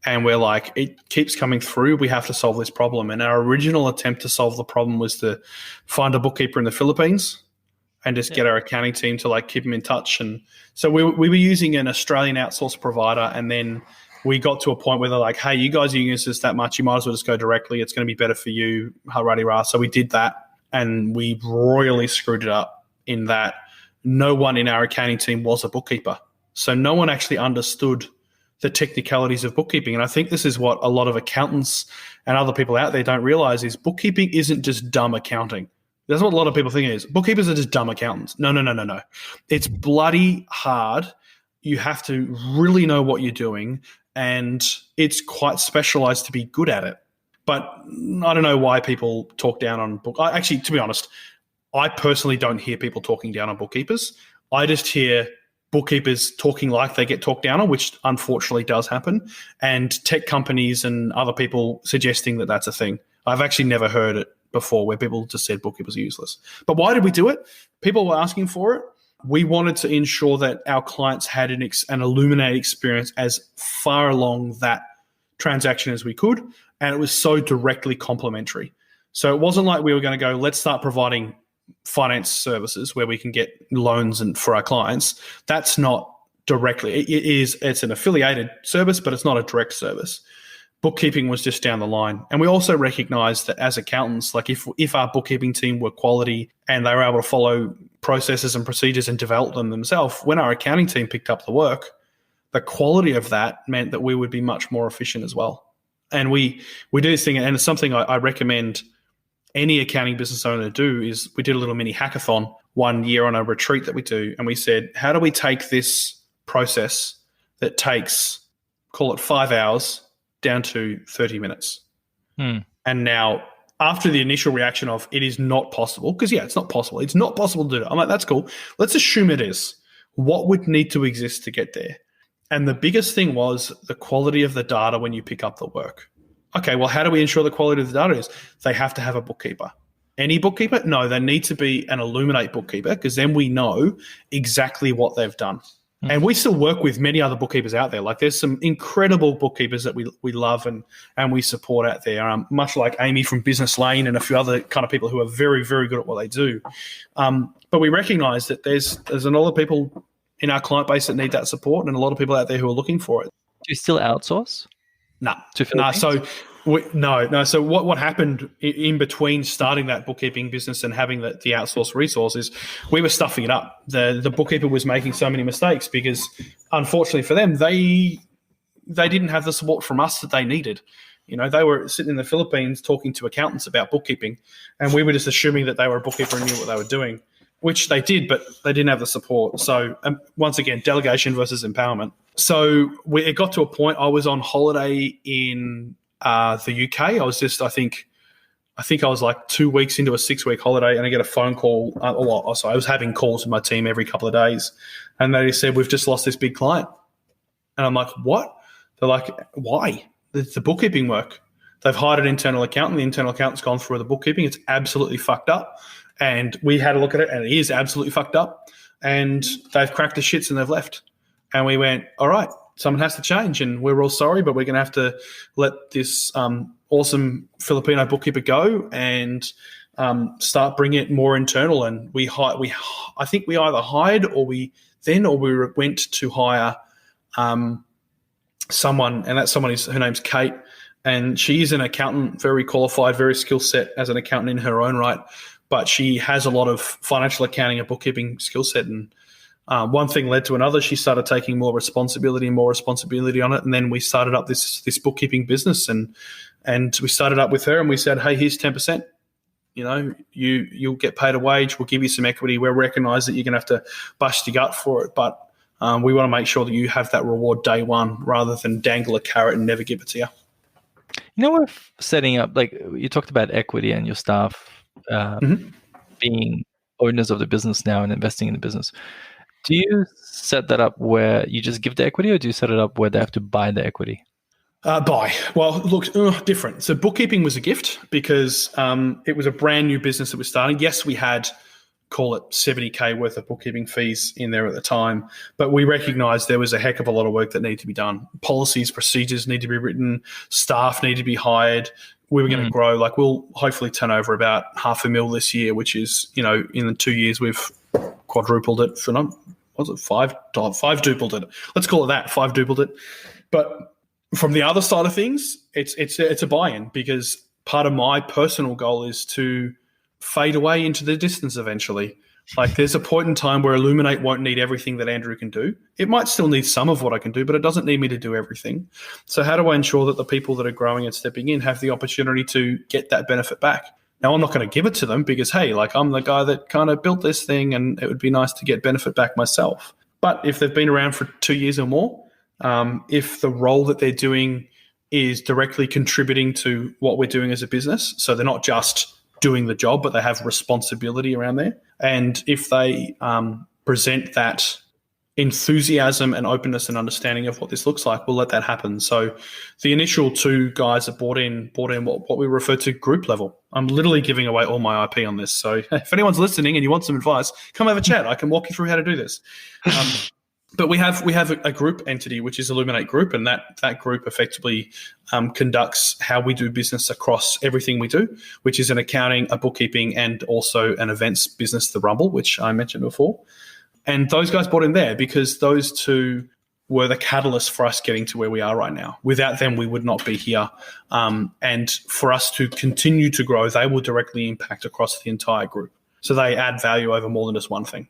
And we're like, it keeps coming through. We have to solve this problem. And our original attempt to solve the problem was to find a bookkeeper in the Philippines and just get our accounting team to like keep them in touch. And so we were using an Australian outsource provider, and then we got to a point where they're like, hey, you guys are using this that much. You might as well just go directly. It's going to be better for you. Ha-ra-di-ra. So we did that, and we royally screwed it up in that no one in our accounting team was a bookkeeper. So no one actually understood the technicalities of bookkeeping. And I think this is what a lot of accountants and other people out there don't realize is bookkeeping isn't just dumb accounting. That's what a lot of people think it is. Bookkeepers are just dumb accountants. No. It's bloody hard. You have to really know what you're doing, and it's quite specialized to be good at it. But I don't know why people talk down on actually, to be honest, I personally don't hear people talking down on bookkeepers. I just hear bookkeepers talking like they get talked down on, which unfortunately does happen, and tech companies and other people suggesting that that's a thing. I've actually never heard it before where people just said bookkeepers are useless. But why did we do it? People were asking for it. We wanted to ensure that our clients had an Illuminate experience as far along that transaction as we could, and it was so directly complementary. So it wasn't like we were going to go, let's start providing finance services where we can get loans and for our clients. That's not directly. It's an affiliated service, but it's not a direct service. Bookkeeping was just down the line. And we also recognized that as accountants, like if our bookkeeping team were quality and they were able to follow processes and procedures and develop them themselves, when our accounting team picked up the work, the quality of that meant that we would be much more efficient as well. And we do this thing, and it's something I recommend any accounting business owner to do, is we did a little mini hackathon one year on a retreat that we do, and we said, how do we take this process that takes, call it 5 hours, down to 30 minutes. And now, after the initial reaction of it is not possible, because, it's not possible. It's not possible to do it. I'm like, that's cool. Let's assume it is. What would need to exist to get there? And the biggest thing was the quality of the data when you pick up the work. Okay, well, how do we ensure the quality of the data is? They have to have a bookkeeper. Any bookkeeper? No, they need to be an Illuminate bookkeeper, because then we know exactly what they've done. And we still work with many other bookkeepers out there. Like, there's some incredible bookkeepers that we love and we support out there, much like Amy from Business Lane and a few other kind of people who are very, very good at what they do. But we recognize that there's a lot of people in our client base that need that support, and a lot of people out there who are looking for it. Do you still outsource? No. No. So what happened in between starting that bookkeeping business and having the outsourced resources, we were stuffing it up. The bookkeeper was making so many mistakes because, unfortunately for them, they didn't have the support from us that they needed. They were sitting in the Philippines talking to accountants about bookkeeping, and we were just assuming that they were a bookkeeper and knew what they were doing, which they did, but they didn't have the support. So once again, delegation versus empowerment. So it got to a point. I was on holiday in the UK. I was just, I think I was like 2 weeks into a 6-week holiday, and I get a phone call. I was having calls with my team every couple of days, and they said, "We've just lost this big client." And I'm like, "What?" They're like, "Why?" It's the bookkeeping work. They've hired an internal accountant. The internal accountant's gone through the bookkeeping. It's absolutely fucked up. And we had a look at it, and it is absolutely fucked up. And they've cracked the shits and they've left. And we went, all right, someone has to change, and we're all sorry, but we're going to have to let this awesome Filipino bookkeeper go and start bringing it more internal. And I think we either hired or we went to hire someone, and that someone her name's Kate, and she is an accountant, very qualified, very skill set as an accountant in her own right, but she has a lot of financial accounting and bookkeeping skill set. And one thing led to another. She started taking more responsibility on it, and then we started up this bookkeeping business, and we started up with her, and we said, "Hey, here's 10%. You'll get paid a wage. We'll give you some equity. We recognize that you're going to have to bust your gut for it, but we want to make sure that you have that reward day one, rather than dangle a carrot and never give it to you." We're setting up, like you talked about equity and your staff being owners of the business now and investing in the business. Do you set that up where you just give the equity, or do you set it up where they have to buy the equity? Buy. Well, look, different. So bookkeeping was a gift because it was a brand new business that was starting. Yes, we had, call it $70K worth of bookkeeping fees in there at the time, but we recognized there was a heck of a lot of work that needed to be done. Policies, procedures need to be written, staff need to be hired. We were going to grow. Like, we'll hopefully turn over about $500,000 this year, which is, in the 2 years we've quadrupled it for five-dupled it. Let's call it that, five-dupled it. But from the other side of things, it's a buy-in, because part of my personal goal is to fade away into the distance eventually. Like, there's a point in time where Illuminate won't need everything that Andrew can do. It might still need some of what I can do, but it doesn't need me to do everything. So how do I ensure that the people that are growing and stepping in have the opportunity to get that benefit back? Now, I'm not going to give it to them because, hey, like, I'm the guy that kind of built this thing, and it would be nice to get benefit back myself. But if they've been around for 2 years or more, if the role that they're doing is directly contributing to what we're doing as a business, so they're not just doing the job, but they have responsibility around there. And if they present that enthusiasm and openness and understanding of what this looks like, we'll let that happen. So the initial 2 guys that bought in what we refer to group level. I'm literally giving away all my IP on this. So if anyone's listening and you want some advice, come have a chat. I can walk you through how to do this. But we have a group entity, which is Illuminate Group, and that group effectively conducts how we do business across everything we do, which is an accounting, a bookkeeping, and also an events business, the Rumble, which I mentioned before. And those guys bought in there because those 2 were the catalyst for us getting to where we are right now. Without them, we would not be here. And for us to continue to grow, they will directly impact across the entire group. So they add value over more than just one thing.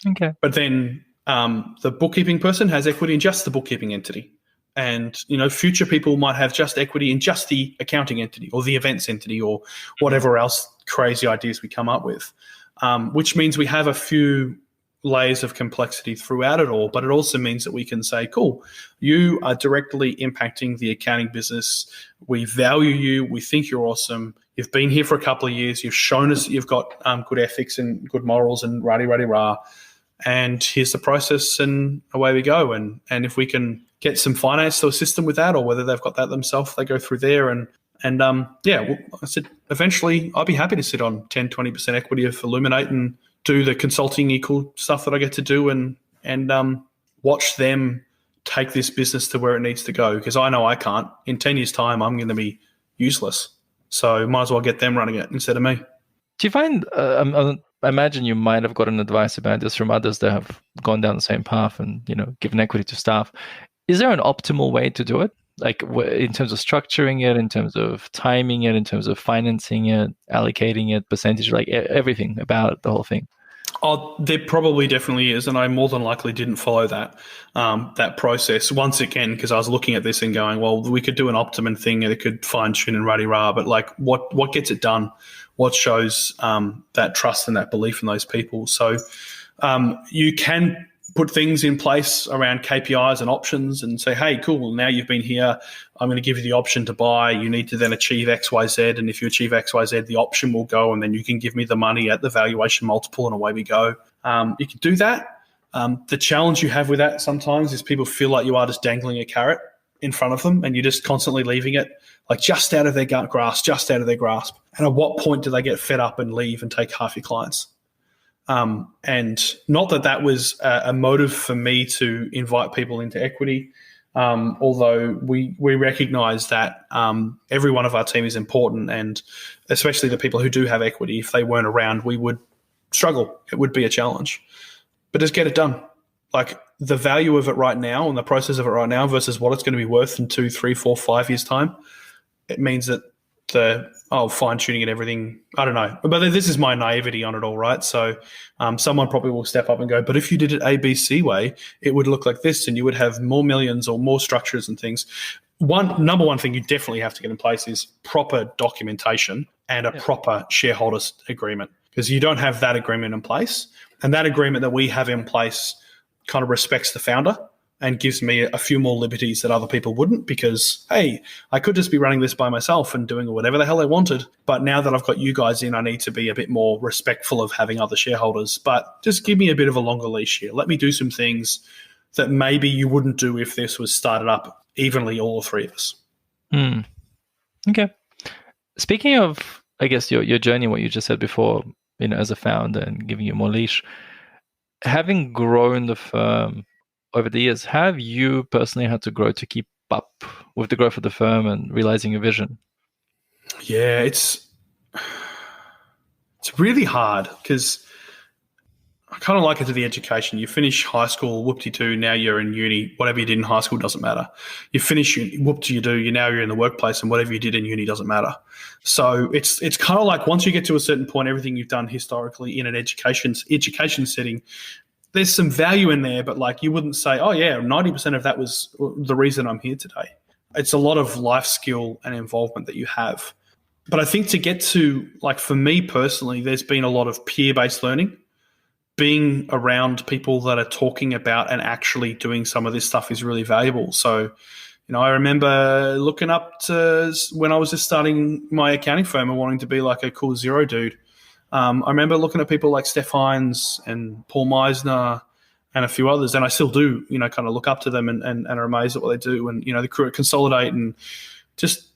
Okay. But then the bookkeeping person has equity in just the bookkeeping entity. And, future people might have just equity in just the accounting entity or the events entity or whatever else crazy ideas we come up with, which means we have a few layers of complexity throughout it all, but it also means that we can say, cool, you are directly impacting the accounting business. We value you. We think you're awesome. You've been here for a couple of years. You've shown us that you've got good ethics and good morals and rah-de-rah-de-rah. And here's the process, and away we go. And if we can get some finance to assist them with that, or whether they've got that themselves, they go through there. And I said, eventually I'd be happy to sit on 10, 20% equity of Illuminate and do the consulting equal stuff that I get to do and watch them take this business to where it needs to go. Because I know I can't. In 10 years' time, I'm going to be useless. So might as well get them running it instead of me. Do you find, I imagine you might have gotten advice about this from others that have gone down the same path and, given equity to staff. Is there an optimal way to do it? Like in terms of structuring it, in terms of timing it, in terms of financing it, allocating it, percentage, like everything about the whole thing? Oh, there probably definitely is, and I more than likely didn't follow that process once again because I was looking at this and going, well, we could do an optimum thing and it could fine tune and rah-de-rah, but like what gets it done? What shows that trust and that belief in those people? So you can put things in place around KPIs and options and say, hey, cool, now you've been here, I'm going to give you the option to buy. You need to then achieve X, Y, Z. And if you achieve X, Y, Z, the option will go and then you can give me the money at the valuation multiple and away we go. You can do that. The challenge you have with that sometimes is people feel like you are just dangling a carrot in front of them and you're just constantly leaving it like just out of their grasp, just out of their grasp. And at what point do they get fed up and leave and take half your clients? And not that was a motive for me to invite people into equity, although we recognize that every one of our team is important, and especially the people who do have equity, if they weren't around, we would struggle. It would be a challenge. But just get it done. Like the value of it right now and the process of it right now versus what it's going to be worth in 2, 3, 4, 5 years' time, it means that fine-tuning and everything, I don't know. But this is my naivety on it all, right? So someone probably will step up and go, but if you did it ABC way, it would look like this and you would have more millions or more structures and things. Number one thing you definitely have to get in place is proper documentation and a proper shareholders agreement, because you don't have that agreement in place. And that agreement that we have in place kind of respects the founder and gives me a few more liberties that other people wouldn't, because, hey, I could just be running this by myself and doing whatever the hell I wanted. But now that I've got you guys in, I need to be a bit more respectful of having other shareholders. But just give me a bit of a longer leash here. Let me do some things that maybe you wouldn't do if this was started up evenly, all three of us. Okay. Speaking of, I guess, your journey, what you just said before, as a founder and giving you more leash, having grown the firm over the years, have you personally had to grow to keep up with the growth of the firm and realizing your vision? Yeah, it's really hard because I kind of like it to the education. You finish high school, whoop-de-doo, now you're in uni. Whatever you did in high school doesn't matter. You finish uni, whoop-de-doo, now you're in the workplace, and whatever you did in uni doesn't matter. So it's kind of like once you get to a certain point, everything you've done historically in an education setting, there's some value in there, but like you wouldn't say, oh yeah, 90% of that was the reason I'm here today. It's a lot of life skill and involvement that you have. But I think to get to, like for me personally, there's been a lot of peer-based learning. Being around people that are talking about and actually doing some of this stuff is really valuable. So, I remember looking up to when I was just starting my accounting firm and wanting to be like a cool Xero dude. I remember looking at people like Steph Hines and Paul Meisner and a few others, and I still do, kind of look up to them and are amazed at what they do. And, the crew at Consolidate and just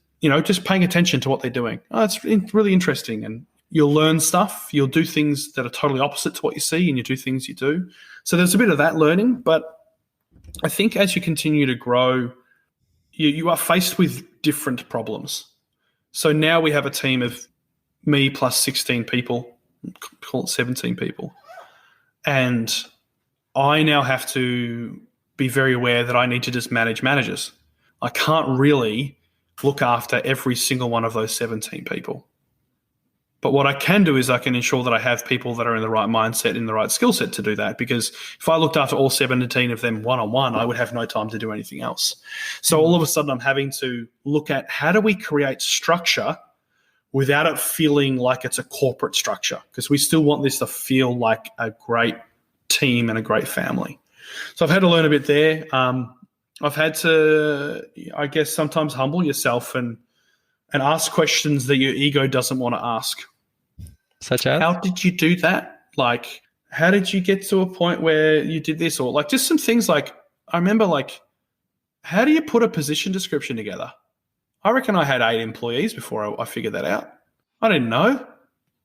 paying attention to what they're doing. Oh, it's really interesting. And you'll learn stuff. You'll do things that are totally opposite to what you see, and you do things you do. So there's a bit of that learning. But I think as you continue to grow, you are faced with different problems. So now we have a team of me plus 16 people, call it 17 people. And I now have to be very aware that I need to just manage managers. I can't really look after every single one of those 17 people. But what I can do is I can ensure that I have people that are in the right mindset, in the right skill set to do that. Because if I looked after all 17 of them one-on-one, I would have no time to do anything else. So all of a sudden I'm having to look at how do we create structure without it feeling like it's a corporate structure, because we still want this to feel like a great team and a great family. So I've had to learn a bit there. I've had to, I guess, sometimes humble yourself and ask questions that your ego doesn't want to ask. Such as? How did you do that? Like, how did you get to a point where you did this? Or like just some things like, I remember like, how do you put a position description together? I reckon I had 8 employees before I figured that out. I didn't know.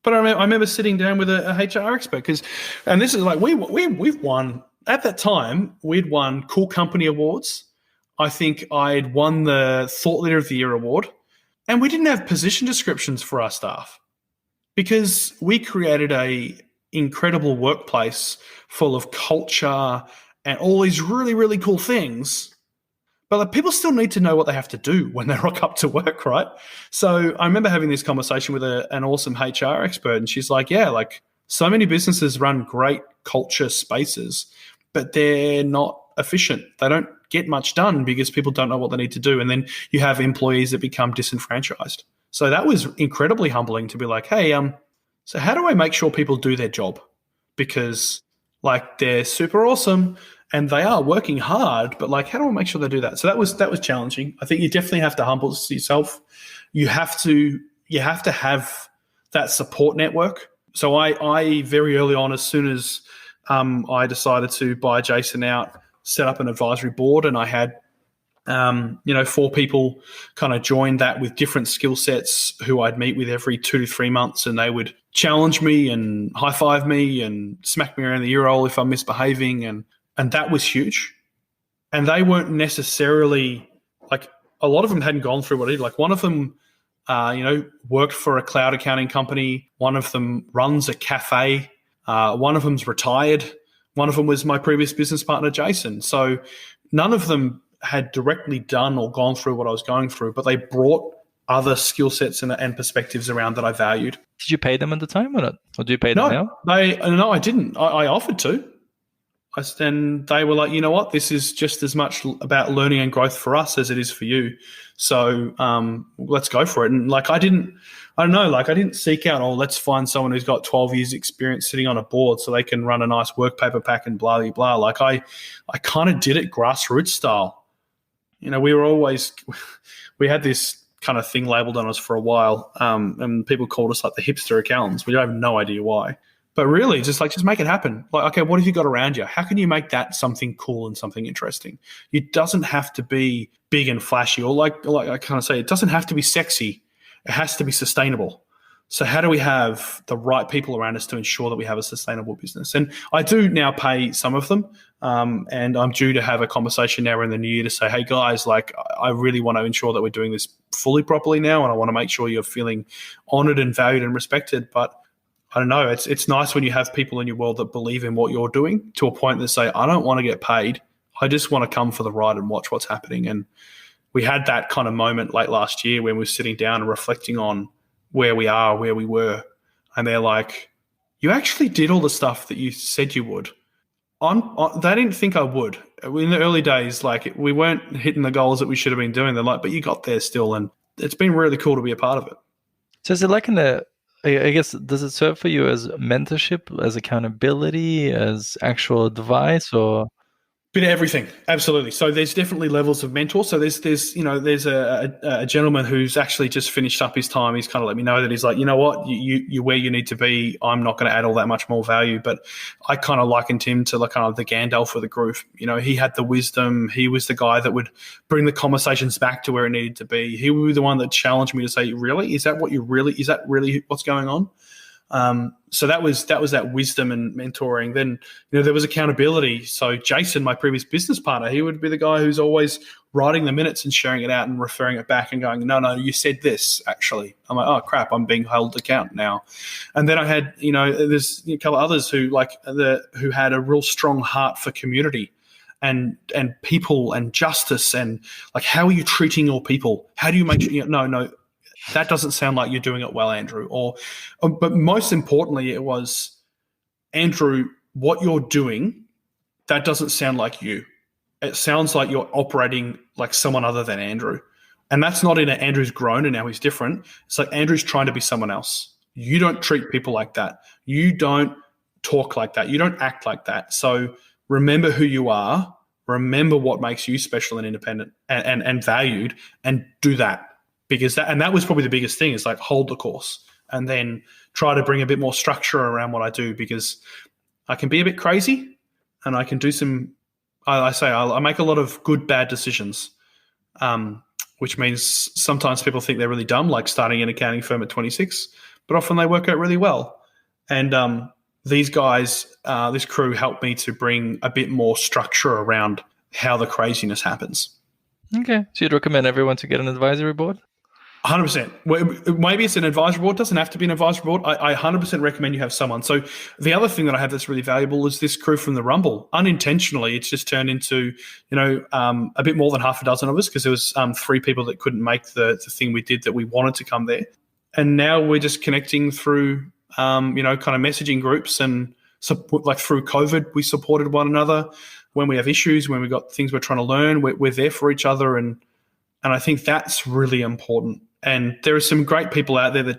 But I remember sitting down with a HR expert and this is like, we've won, at that time, we'd won Cool Company Awards. I think I'd won the Thought Leader of the Year award. And we didn't have position descriptions for our staff because we created a incredible workplace full of culture and all these really, really cool things. But like, people still need to know what they have to do when they rock up to work, right? So I remember having this conversation with an awesome HR expert, and she's like, yeah, like so many businesses run great culture spaces, but they're not efficient. They don't get much done because people don't know what they need to do. And then you have employees that become disenfranchised. So that was incredibly humbling to be like, hey, so how do I make sure people do their job? Because like they're super awesome and they are working hard, but like, how do I make sure they do that? So that was challenging. I think you definitely have to humble yourself. You have to have that support network. So I very early on, as soon as I decided to buy Jason out, set up an advisory board, and I had 4 people kind of join that with different skill sets who I'd meet with every 2 to 3 months, and they would challenge me and high five me and smack me around the ear hole if I'm misbehaving, and that was huge. And they weren't necessarily like, a lot of them hadn't gone through what I did. Like one of them worked for a cloud accounting company. One of them runs a cafe. One of them's retired. One of them was my previous business partner, Jason. So none of them had directly done or gone through what I was going through, but they brought other skill sets and perspectives around that I valued. Did you pay them at the time or not? Or do you pay them now? No, I didn't. I offered to. And they were like, you know what? This is just as much about learning and growth for us as it is for you. So let's go for it. And like, I didn't seek out, let's find someone who's got 12 years experience sitting on a board so they can run a nice work paper pack and blah, blah, blah. Like I kind of did it grassroots style. We had this kind of thing labeled on us for a while, and people called us like the hipster accountants. We have no idea why. But really, just make it happen. Like, okay, what have you got around you? How can you make that something cool and something interesting? It doesn't have to be big and flashy, or like I kind of say, it doesn't have to be sexy. It has to be sustainable. So how do we have the right people around us to ensure that we have a sustainable business? And I do now pay some of them, and I'm due to have a conversation now in the new year to say, hey guys, like I really want to ensure that we're doing this fully properly now, and I want to make sure you're feeling honoured and valued and respected. But I don't know, it's nice when you have people in your world that believe in what you're doing to a point that say, I don't want to get paid. I just want to come for the ride and watch what's happening. And we had that kind of moment late last year when we were sitting down and reflecting on where we are, where we were. And they're like, you actually did all the stuff that you said you would. They didn't think I would. In the early days, like we weren't hitting the goals that we should have been doing. They're like, but you got there still. And it's been really cool to be a part of it. So is it like I guess, does it serve for you as mentorship, as accountability, as actual advice, or? Bit of everything, absolutely. So there's definitely levels of mentor. So there's a gentleman who's actually just finished up his time. He's kind of let me know that he's like, you know what, you're where you need to be. I'm not going to add all that much more value. But I kind of likened him to like kind of the Gandalf of the group. You know, he had the wisdom. He was the guy that would bring the conversations back to where it needed to be. He was the one that challenged me to say, really, is that really what's going on? So that was that wisdom and mentoring. Then, there was accountability. So Jason, my previous business partner, he would be the guy who's always writing the minutes and sharing it out and referring it back and going, no, you said this actually. I'm like, oh crap, I'm being held to account now. And then I had, there's a couple of others who who had a real strong heart for community and people and justice and like, how are you treating your people? How do you make sure, no, that doesn't sound like you're doing it well, Andrew. But most importantly, it was, Andrew, what you're doing, that doesn't sound like you. It sounds like you're operating like someone other than Andrew. And that's not in a Andrew's grown and now he's different. It's like Andrew's trying to be someone else. You don't treat people like that. You don't talk like that. You don't act like that. So remember who you are. Remember what makes you special and independent and valued, and do that. Because that was probably the biggest thing, is like hold the course and then try to bring a bit more structure around what I do, because I can be a bit crazy and I can do I make a lot of good, bad decisions, which means sometimes people think they're really dumb, like starting an accounting firm at 26, but often they work out really well. And these guys, this crew helped me to bring a bit more structure around how the craziness happens. Okay. So you'd recommend everyone to get an advisory board? 100%. Maybe it's an advisory board. It doesn't have to be an advisory board. I 100% recommend you have someone. So the other thing that I have that's really valuable is this crew from the Rumble. Unintentionally, it's just turned into, a bit more than half a dozen of us, because there was 3 people that couldn't make the thing we did that we wanted to come there. And now we're just connecting through, kind of messaging groups, and like through COVID, we supported one another. When we have issues, when we got things we're trying to learn, we're there for each other. And I think that's really important. And there are some great people out there that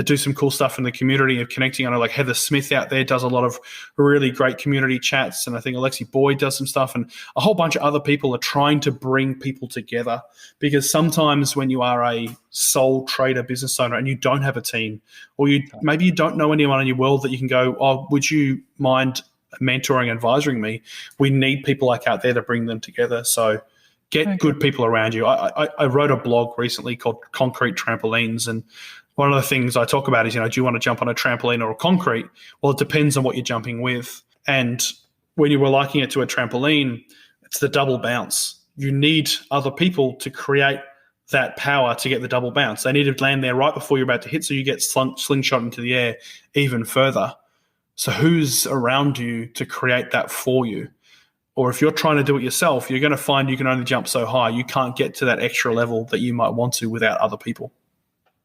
do some cool stuff in the community of connecting. I know like Heather Smith out there does a lot of really great community chats. And I think Alexi Boyd does some stuff. And a whole bunch of other people are trying to bring people together, because sometimes when you are a sole trader business owner and you don't have a team, or maybe you don't know anyone in your world that you can go, oh, would you mind mentoring, advising me? We need people like out there to bring them together. So get good people around you. I wrote a blog recently called Concrete Trampolines, and one of the things I talk about is, do you want to jump on a trampoline or a concrete? Well, it depends on what you're jumping with. And when you were liking it to a trampoline, it's the double bounce. You need other people to create that power to get the double bounce. They need to land there right before you're about to hit, so you get slingshot into the air even further. So who's around you to create that for you? Or if you're trying to do it yourself, you're going to find you can only jump so high. You can't get to that extra level that you might want to without other people.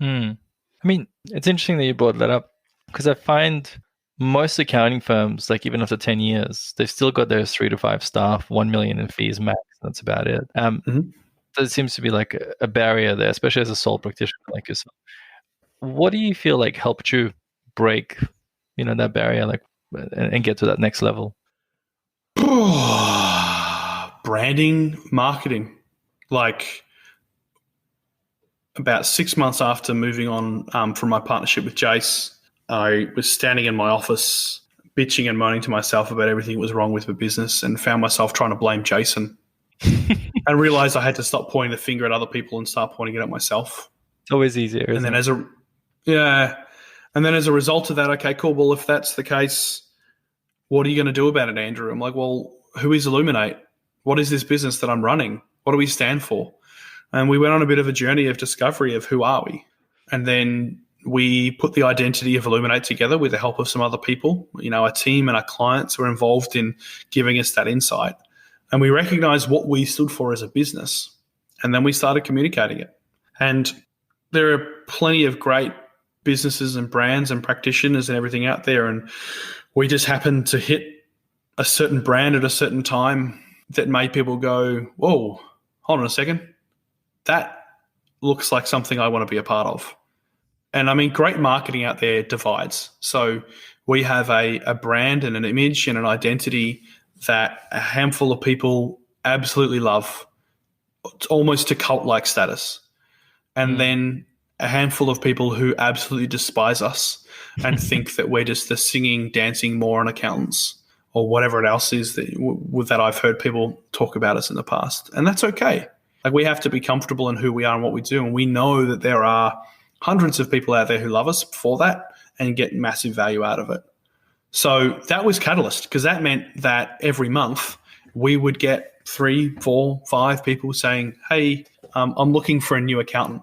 I mean, it's interesting that you brought that up, because I find most accounting firms, like even after 10 years, they've still got their 3 to 5 staff, 1 million in fees max. That's about it. There seems to be like a barrier there, especially as a sole practitioner like yourself. What do you feel like helped you break, that barrier, like, and get to that next level? Branding, marketing. Like about 6 months after moving on from my partnership with Jace, I was standing in my office bitching and moaning to myself about everything that was wrong with my business, and found myself trying to blame Jason and realized I had to stop pointing the finger at other people and start pointing it at myself. It's always easier. And then as a result of that, okay, cool. Well, if that's the case, what are you going to do about it, Andrew? I'm like, well, who is Illuminate? What is this business that I'm running? What do we stand for? And we went on a bit of a journey of discovery of who are we. And then we put the identity of Illuminate together with the help of some other people. Our team and our clients were involved in giving us that insight. And we recognized what we stood for as a business. And then we started communicating it. And there are plenty of great businesses and brands and practitioners and everything out there. And we just happened to hit a certain brand at a certain time that made people go, whoa, hold on a second. That looks like something I want to be a part of. And I mean, great marketing out there divides. So we have a brand and an image and an identity that a handful of people absolutely love. It's almost to cult-like status. And then a handful of people who absolutely despise us and think that we're just the singing, dancing moron accountants, or whatever it else is that I've heard people talk about us in the past. And that's okay. Like, we have to be comfortable in who we are and what we do. And we know that there are hundreds of people out there who love us for that and get massive value out of it. So that was Catalyst, because that meant that every month we would get 3, 4, 5 people saying, hey, I'm looking for a new accountant.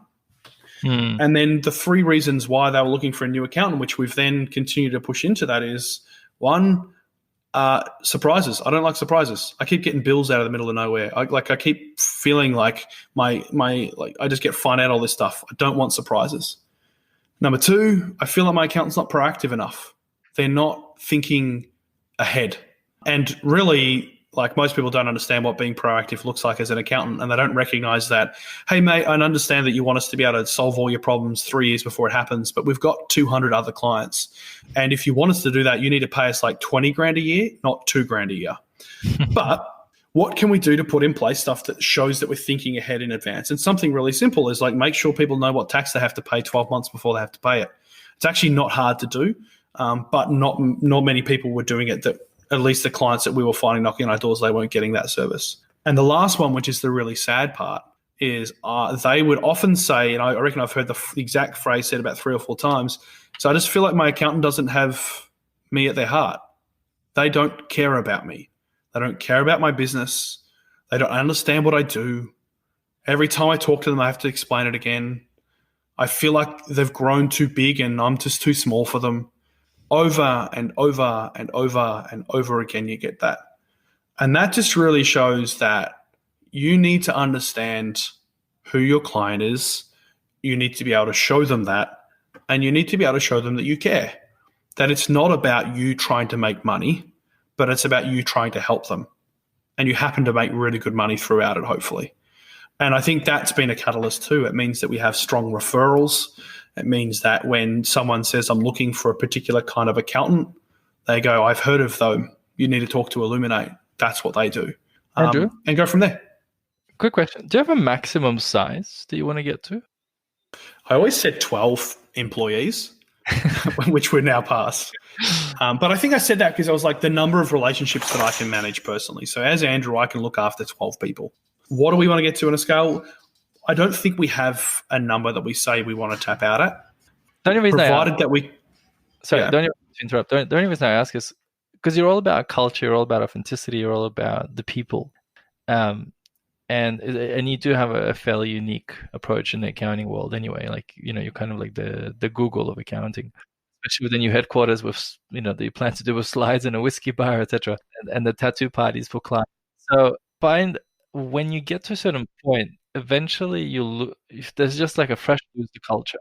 And then the 3 reasons why they were looking for a new accountant, which we've then continued to push into that, is 1, surprises. I don't like surprises. I keep getting bills out of the middle of nowhere. I keep feeling like I just get fined out all this stuff. I don't want surprises. Number 2, I feel like my accountant's not proactive enough. They're not thinking ahead. And really, Like most people don't understand what being proactive looks like as an accountant, and they don't recognize that, hey, mate, I understand that you want us to be able to solve all your problems 3 years before it happens, but we've got 200 other clients. And if you want us to do that, you need to pay us like 20 grand a year, not 2 grand a year. But what can we do to put in place stuff that shows that we're thinking ahead in advance? And something really simple is like make sure people know what tax they have to pay 12 months before they have to pay it. It's actually not hard to do, but not many people were doing it. That at least the clients that we were finding knocking on our doors, they weren't getting that service. And the last one, which is the really sad part, is they would often say, and I reckon I've heard the exact phrase said about 3 or 4 times, so I just feel like my accountant doesn't have me at their heart. They don't care about me. They don't care about my business. They don't understand what I do. Every time I talk to them, I have to explain it again. I feel like they've grown too big and I'm just too small for them. Over and over and over and over again, you get that. And that just really shows that you need to understand who your client is. You need to be able to show them that. And you need to be able to show them that you care. That it's not about you trying to make money, but it's about you trying to help them. And you happen to make really good money throughout it, hopefully. And I think that's been a catalyst too. It means that we have strong referrals. It means that when someone says, I'm looking for a particular kind of accountant, they go, I've heard of them. You need to talk to Illuminate. That's what they do. Andrew? And go from there. Quick question. Do you have a maximum size that you want to get to? I always said 12 employees, which we're now past. But I think I said that because I was like the number of relationships that I can manage personally. So as Andrew, I can look after 12 people. What do we want to get to on a scale? I don't think we have a number that we say we want to tap out at. The only reason provided that we... Sorry, don't interrupt. The only reason I ask is because you're all about culture, you're all about authenticity, you're all about the people. And you do have a fairly unique approach in the accounting world anyway. Like, you're kind of like the Google of accounting, especially with the new headquarters with, that you plan to do with slides and a whiskey bar, etc., and the tattoo parties for clients. So find when you get to a certain point, eventually there's just like a fresh lose the culture.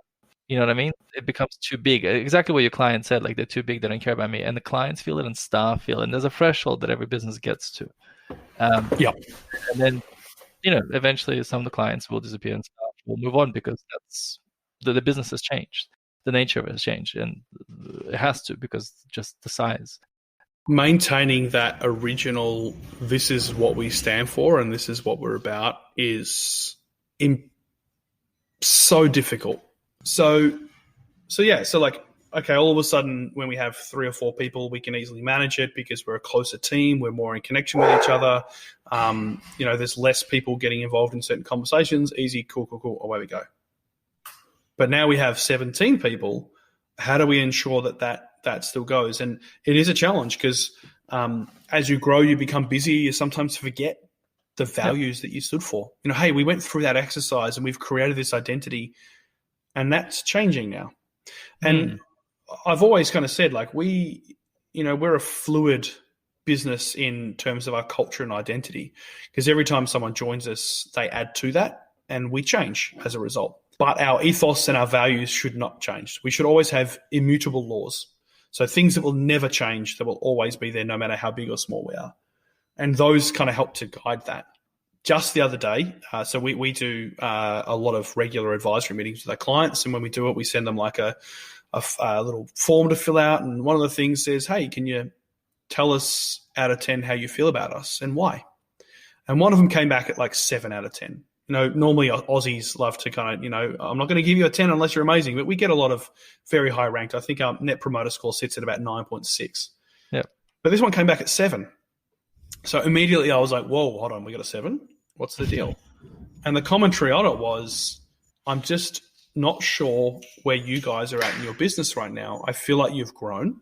You know what I mean? It becomes too big. Exactly what your client said, like they're too big, they don't care about me. And the clients feel it and staff feel it. And there's a threshold that every business gets to. Yeah. And then, eventually some of the clients will disappear and staff will move on because that's the business has changed. The nature of it has changed. And it has to because just the size. Maintaining that original, this is what we stand for and this is what we're about is so difficult. So like, okay, all of a sudden when we have 3 or 4 people, we can easily manage it because we're a closer team. We're more in connection with each other. There's less people getting involved in certain conversations. Easy, cool, away we go. But now we have 17 people. How do we ensure that still goes? And it is a challenge because as you grow, you become busy. You sometimes forget the values that you stood for. Hey, we went through that exercise and we've created this identity and that's changing now. And I've always kind of said, like, we're a fluid business in terms of our culture and identity because every time someone joins us, they add to that and we change as a result. But our ethos and our values should not change. We should always have immutable laws. So things that will never change, that will always be there no matter how big or small we are. And those kind of help to guide that. Just the other day, so we do a lot of regular advisory meetings with our clients. And when we do it, we send them like a little form to fill out. And one of the things says, hey, can you tell us out of 10 how you feel about us and why? And one of them came back at like 7 out of 10. Normally Aussies love to kind of, I'm not going to give you a 10 unless you're amazing, but we get a lot of very high ranked. I think our net promoter score sits at about 9.6. Yeah. But this one came back at 7. So immediately I was like, whoa, hold on, we got a 7? What's the deal? And the commentary on it was, I'm just not sure where you guys are at in your business right now. I feel like you've grown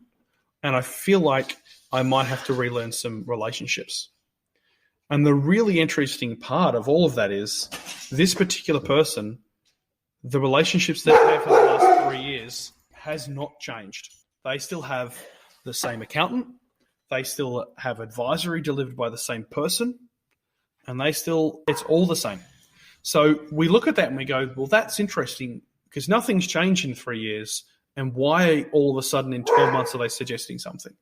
and I feel like I might have to relearn some relationships. And the really interesting part of all of that is this particular person, the relationships that they have for the last 3 years has not changed. They still have the same accountant. They still have advisory delivered by the same person. And it's all the same. So we look at that and we go, well, that's interesting because nothing's changed in 3 years. And why all of a sudden in 12 months are they suggesting something?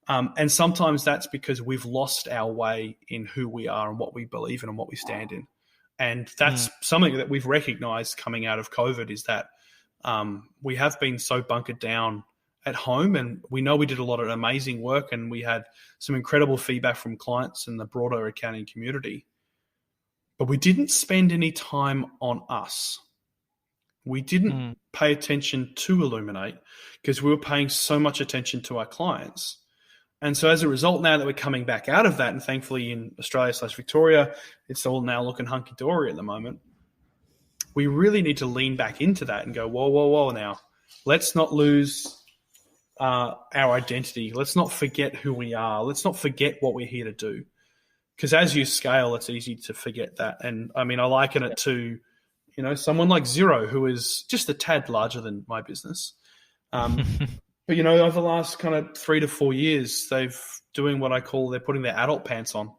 And sometimes that's because we've lost our way in who we are and what we believe in and what we stand in. And that's something that we've recognized coming out of COVID, is that we have been so bunkered down at home, and we know we did a lot of amazing work and we had some incredible feedback from clients and the broader accounting community. But we didn't spend any time on us. We didn't pay attention to Illuminate because we were paying so much attention to our clients. And so as a result, now that we're coming back out of that, and thankfully in Australia/Victoria, it's all now looking hunky-dory at the moment, we really need to lean back into that and go, whoa now. Let's not lose our identity. Let's not forget who we are. Let's not forget what we're here to do. Because as you scale, it's easy to forget that. And I mean, I liken it to, someone like Xero, who is just a tad larger than my business. But, over the last kind of 3 to 4 years, they're putting their adult pants on.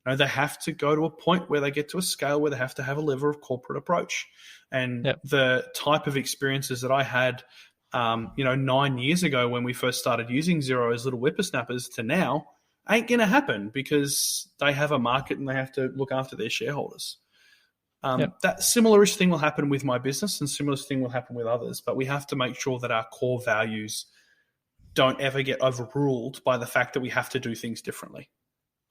They have to go to a point where they get to a scale where they have to have a level of corporate approach. And the type of experiences that I had, 9 years ago when we first started using Xero as little whippersnappers to now, ain't going to happen because they have a market and they have to look after their shareholders. That similar-ish thing will happen with my business and similar thing will happen with others, but we have to make sure that our core values don't ever get overruled by the fact that we have to do things differently.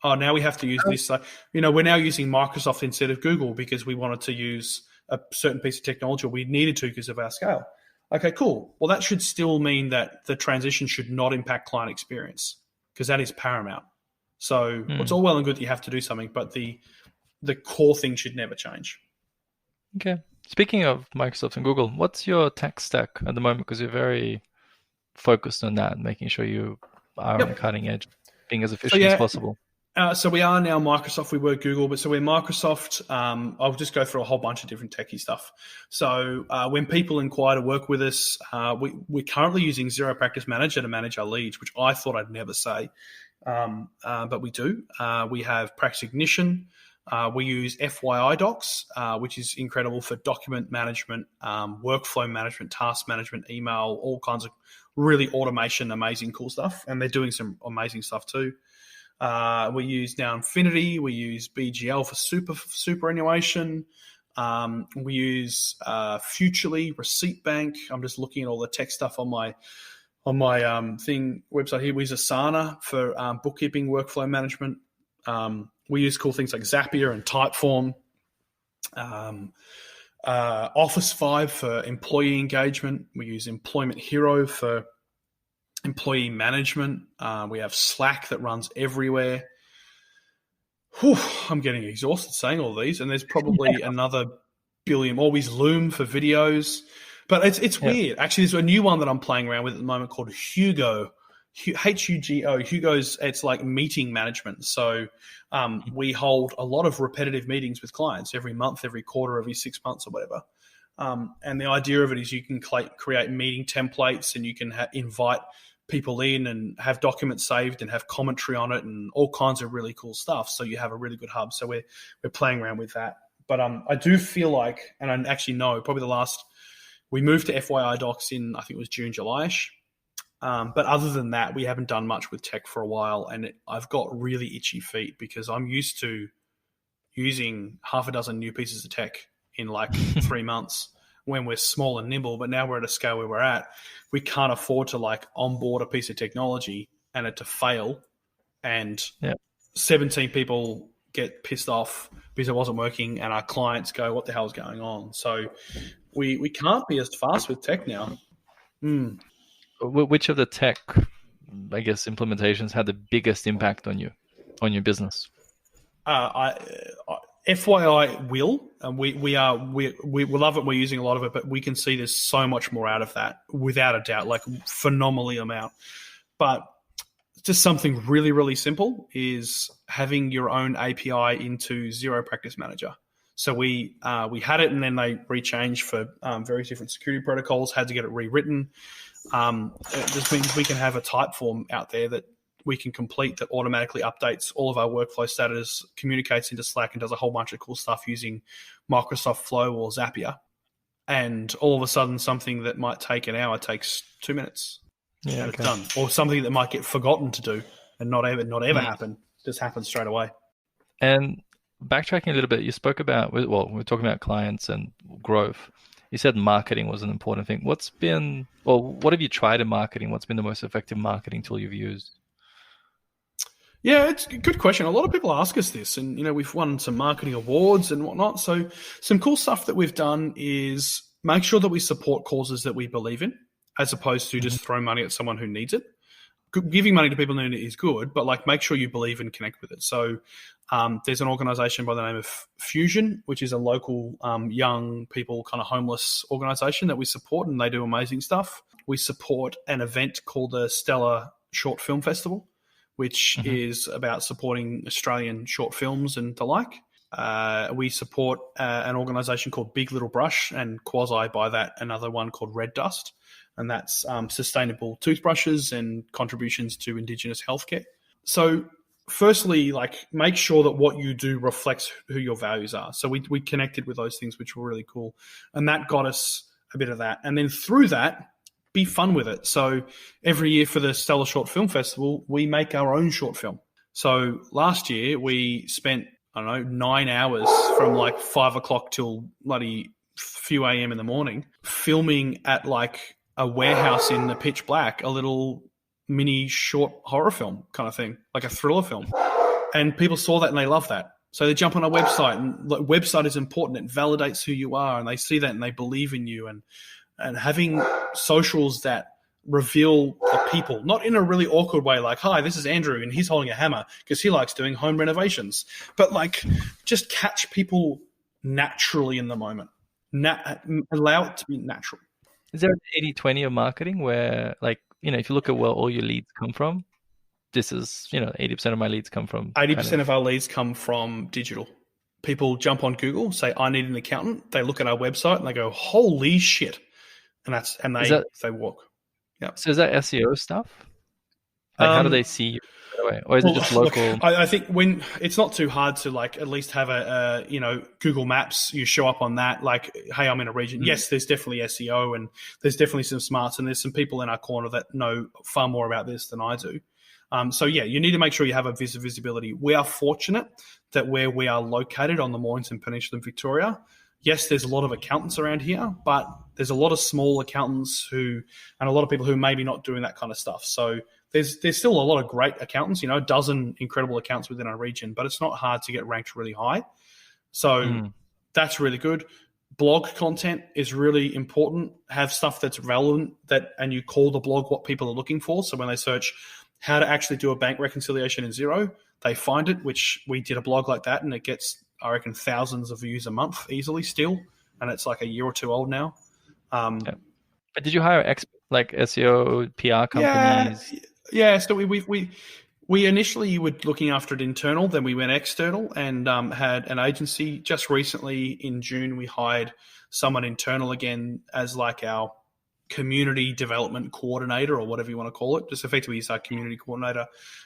Oh, now we have to use this. We're now using Microsoft instead of Google because we wanted to use a certain piece of technology, or we needed to because of our scale. Okay, cool. Well, that should still mean that the transition should not impact client experience because that is paramount. So it's all well and good that you have to do something, but the core thing should never change. Okay. Speaking of Microsoft and Google, what's your tech stack at the moment? Because you're very focused on that, making sure you are on the cutting edge, being as efficient as possible. So we are now Microsoft. We were Google, but so we're Microsoft. I'll just go through a whole bunch of different techie stuff. So when people inquire to work with us, we're currently using Xero Practice Manager to manage our leads, which I thought I'd never say, but we do. We have Practice Ignition. We use FYI Docs, which is incredible for document management, workflow management, task management, email, all kinds of really automation, amazing, cool stuff. And they're doing some amazing stuff too. We use now Infinity. We use BGL for superannuation. We use Futurely, Receipt Bank. I'm just looking at all the tech stuff on my website here. We use Asana for bookkeeping, workflow management. We use cool things like Zapier and Typeform. Office 5 for employee engagement. We use Employment Hero for employee management. We have Slack that runs everywhere. I'm getting exhausted saying all these, and there's probably another billion. Always Loom for videos, but it's weird. Actually, there's a new one that I'm playing around with at the moment called Hugo. Hugo. Hugo's, it's like meeting management. So we hold a lot of repetitive meetings with clients every month, every quarter, every 6 months or whatever. And the idea of it is you can create meeting templates, and you can invite people in and have documents saved and have commentary on it and all kinds of really cool stuff. So you have a really good hub. So we're playing around with that. But I do feel like, and I actually know, probably we moved to FYI Docs in, I think it was June, July-ish. But other than that, we haven't done much with tech for a while, and I've got really itchy feet because I'm used to using half a dozen new pieces of tech in like 3 months when we're small and nimble. But now we're at a scale where we're at, we can't afford to like onboard a piece of technology and it to fail, and 17 people get pissed off because it wasn't working, and our clients go, "What the hell is going on?" So we can't be as fast with tech now. Which of the tech, I guess, implementations had the biggest impact on your business? FYI will, and we love it. We're using a lot of it, but we can see there's so much more out of that, without a doubt, like phenomenally amount. But just something really, really simple is having your own API into Xero Practice Manager. So we had it, and then they rechanged for various different security protocols, had to get it rewritten. It just means we can have a type form out there that we can complete that automatically updates all of our workflow status, communicates into Slack, and does a whole bunch of cool stuff using Microsoft Flow or Zapier. And all of a sudden, something that might take an hour takes 2 minutes. Yeah, and it's done. Or something that might get forgotten to do and not ever happen, just happens straight away. And backtracking a little bit, you spoke about, well, we're talking about clients and growth. You said marketing was an important thing. What have you tried in marketing? What's been the most effective marketing tool you've used? Yeah, it's a good question. A lot of people ask us this, and we've won some marketing awards and whatnot. So some cool stuff that we've done is make sure that we support causes that we believe in, as opposed to just throw money at someone who needs it. Giving money to people who need it is good, but make sure you believe and connect with it. So there's an organization by the name of Fusion, which is a local young people kind of homeless organization that we support, and they do amazing stuff. We support an event called the Stellar Short Film Festival, which is about supporting Australian short films and the like. We support an organisation called Big Little Brush, and quasi by that another one called Red Dust, and that's sustainable toothbrushes and contributions to Indigenous healthcare. So firstly, make sure that what you do reflects who your values are. So we connected with those things, which were really cool, and that got us a bit of that. And then through that, be fun with it. So every year for the Stellar Short Film Festival, we make our own short film. So last year we spent, 9 hours from 5 o'clock till bloody few a.m. in the morning filming at a warehouse in the pitch black, a little mini short horror film kind of thing, like a thriller film. And people saw that and they love that. So they jump on our website, and the website is important. It validates who you are, and they see that and they believe in you. And having socials that reveal the people, not in a really awkward way, hi, this is Andrew and he's holding a hammer because he likes doing home renovations, but just catch people naturally in the moment. Allow it to be natural. Is there an 80-20 of marketing where, if you look at where all your leads come from, this is, 80% of my leads come from... 80% of our leads come from digital. People jump on Google, say, I need an accountant. They look at our website and they go, holy shit. And they walk. Yeah. So is that SEO stuff? How do they see you right away? Or is it just local? Look, I think when it's not too hard to at least have a Google Maps, you show up on that, hey, I'm in a region. Yes, there's definitely SEO and there's definitely some smarts, and there's some people in our corner that know far more about this than I do. So yeah, you need to make sure you have a visibility. We are fortunate that where we are located on the Mornington Peninsula in Victoria, yes, there's a lot of accountants around here, but there's a lot of small accountants and a lot of people who may be not doing that kind of stuff. So there's still a lot of great accountants, a dozen incredible accounts within our region, but it's not hard to get ranked really high. So that's really good. Blog content is really important. Have stuff that's relevant and you call the blog what people are looking for. So when they search how to actually do a bank reconciliation in Xero, they find it, which we did a blog like that, and it gets, I reckon, thousands of views a month easily still, and it's a year or two old now. But did you hire SEO, PR companies? Yeah. So we initially were looking after it internal, then we went external and had an agency. Just recently in June, we hired someone internal again as our community development coordinator, or whatever you want to call it. Just effectively he's our community coordinator.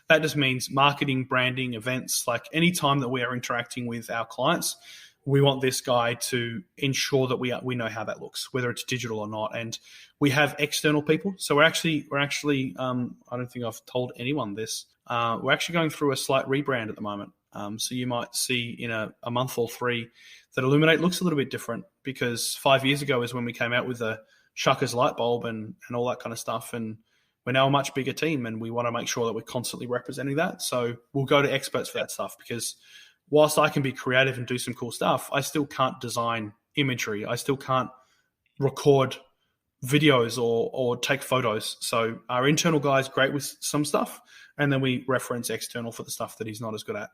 That just means marketing, branding, events. Any time that we are interacting with our clients, we want this guy to ensure that we know how that looks, whether it's digital or not. And we have external people. So we're actually I don't think I've told anyone this. We're actually going through a slight rebrand at the moment. So you might see in a month or 3 that Illuminate looks a little bit different, because 5 years ago is when we came out with the Shuckers light bulb and all that kind of stuff. And we're now a much bigger team, and we want to make sure that we're constantly representing that. So we'll go to experts for that stuff, because whilst I can be creative and do some cool stuff, I still can't design imagery. I still can't record videos or take photos. So our internal guy is great with some stuff, and then we reference external for the stuff that he's not as good at.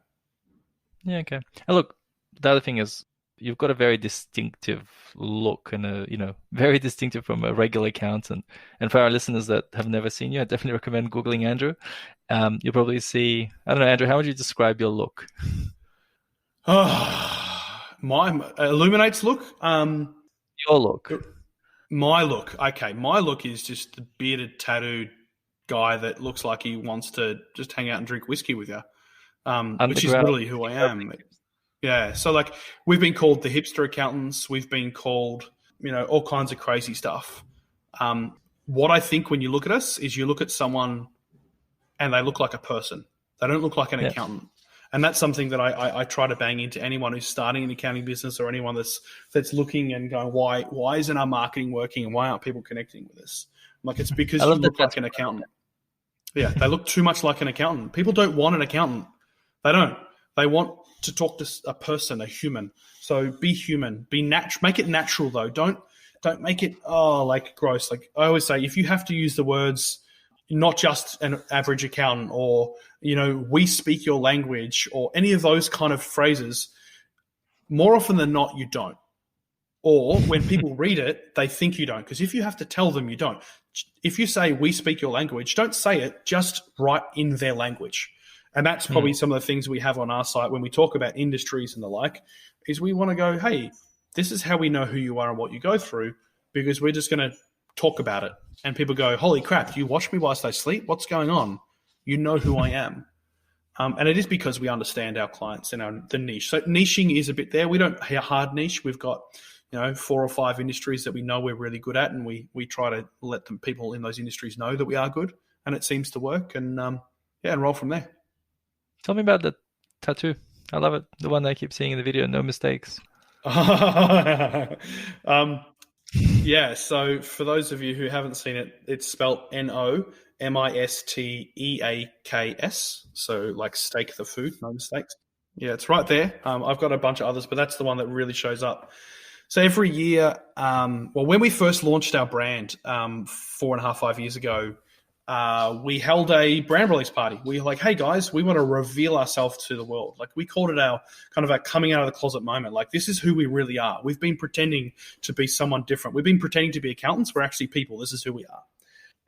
Yeah, okay. And look, the other thing is, you've got a very distinctive look, and very distinctive from a regular accountant. And for our listeners that have never seen you, I definitely recommend Googling Andrew. You'll probably see, I don't know, Andrew, how would you describe your look? My Illuminate's look? Your look. My look. Okay, my look is just the bearded, tattooed guy that looks like he wants to just hang out and drink whiskey with you, which is really who I am. Yeah, so we've been called the hipster accountants. We've been called, all kinds of crazy stuff. what I think when you look at us is you look at someone and they look like a person. They don't look like an accountant. And that's something that I try to bang into anyone who's starting an accounting business or anyone that's looking and going, why isn't our marketing working and why aren't people connecting with us? I'm like, it's because you look like an accountant. Yeah, they look too much like an accountant. People don't want an accountant. They don't. They want to talk to a person, a human. So be human. Make it natural though. Don't make it like gross. Like I always say, if you have to use the words not just an average accountant or, we speak your language or any of those kind of phrases, more often than not, you don't. Or when people read it, they think you don't. Because if you have to tell them, you don't. If you say we speak your language, don't say it, just write in their language. And that's probably some of the things we have on our site when we talk about industries and the like, is we want to go, hey, this is how we know who you are and what you go through, because we're just going to talk about it. And people go, holy crap, you watch me whilst I sleep? What's going on? You know who I am. And it is because we understand our clients and the niche. So niching is a bit there. We don't hard niche. We've got 4 or 5 industries that we know we're really good at, and we try to let people in those industries know that we are good, and it seems to work. And and roll from there. Tell me about the tattoo. I love it. The one I keep seeing in the video, no mistakes. Yeah, so for those of you who haven't seen it, it's spelled NOMISTEAKS. So like steak the food, no mistakes. Yeah, it's right there. I've got a bunch of others, but that's the one that really shows up. So every year, when we first launched our brand 4.5, 5 years ago, we held a brand release party. We were like, hey guys, we want to reveal ourselves to the world. Like we called it our coming out of the closet moment. Like this is who we really are. We've been pretending to be someone different. We've been pretending to be accountants. We're actually people. This is who we are.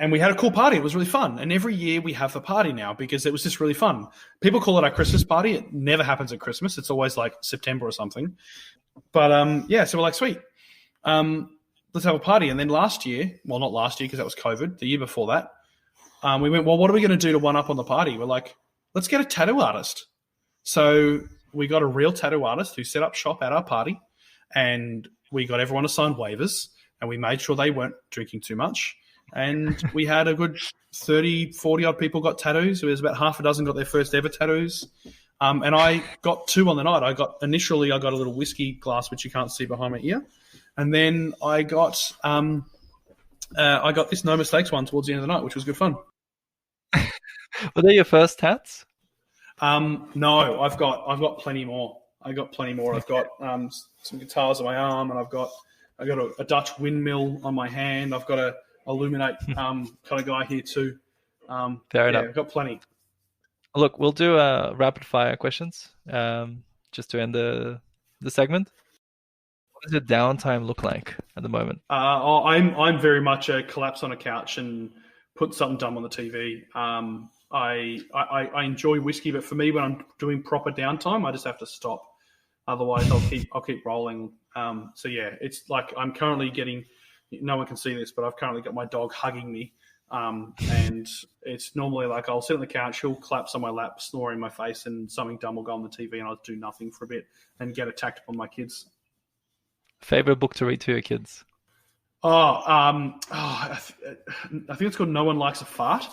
And we had a cool party. It was really fun. And every year we have a party now because it was just really fun. People call it our Christmas party. It never happens at Christmas. It's always like September or something. But so we're like, sweet. Let's have a party. And then last year, well, not last year because that was COVID, the year before that, we went, well, what are we going to do to one up on the party? We're like, let's get a tattoo artist. So we got a real tattoo artist who set up shop at our party, and we got everyone to sign waivers, and we made sure they weren't drinking too much. And we had a good 30, 40 odd people got tattoos. There was about half a dozen got their first ever tattoos. And I got 2 on the night. I got a little whiskey glass, which you can't see behind my ear. And then I got this no mistakes one towards the end of the night, which was good fun. Were they your first tats? No, I've got plenty more. I've got some guitars on my arm, and I've got a Dutch windmill on my hand. I've got a Illuminate kind of guy here too. Fair enough. I've got plenty. Look, we'll do rapid fire questions just to end the segment. What does your downtime look like at the moment? I'm very much a collapse on a couch and put something dumb on the TV. I enjoy whiskey, but for me, when I'm doing proper downtime, I just have to stop. Otherwise, I'll keep rolling. It's like I'm currently getting. No one can see this, but I've currently got my dog hugging me, and it's normally like I'll sit on the couch, he'll collapse on my lap, snore in my face, and something dumb will go on the TV, and I'll do nothing for a bit and get attacked by my kids. Favorite book to read to your kids? I think it's called No One Likes a Fart.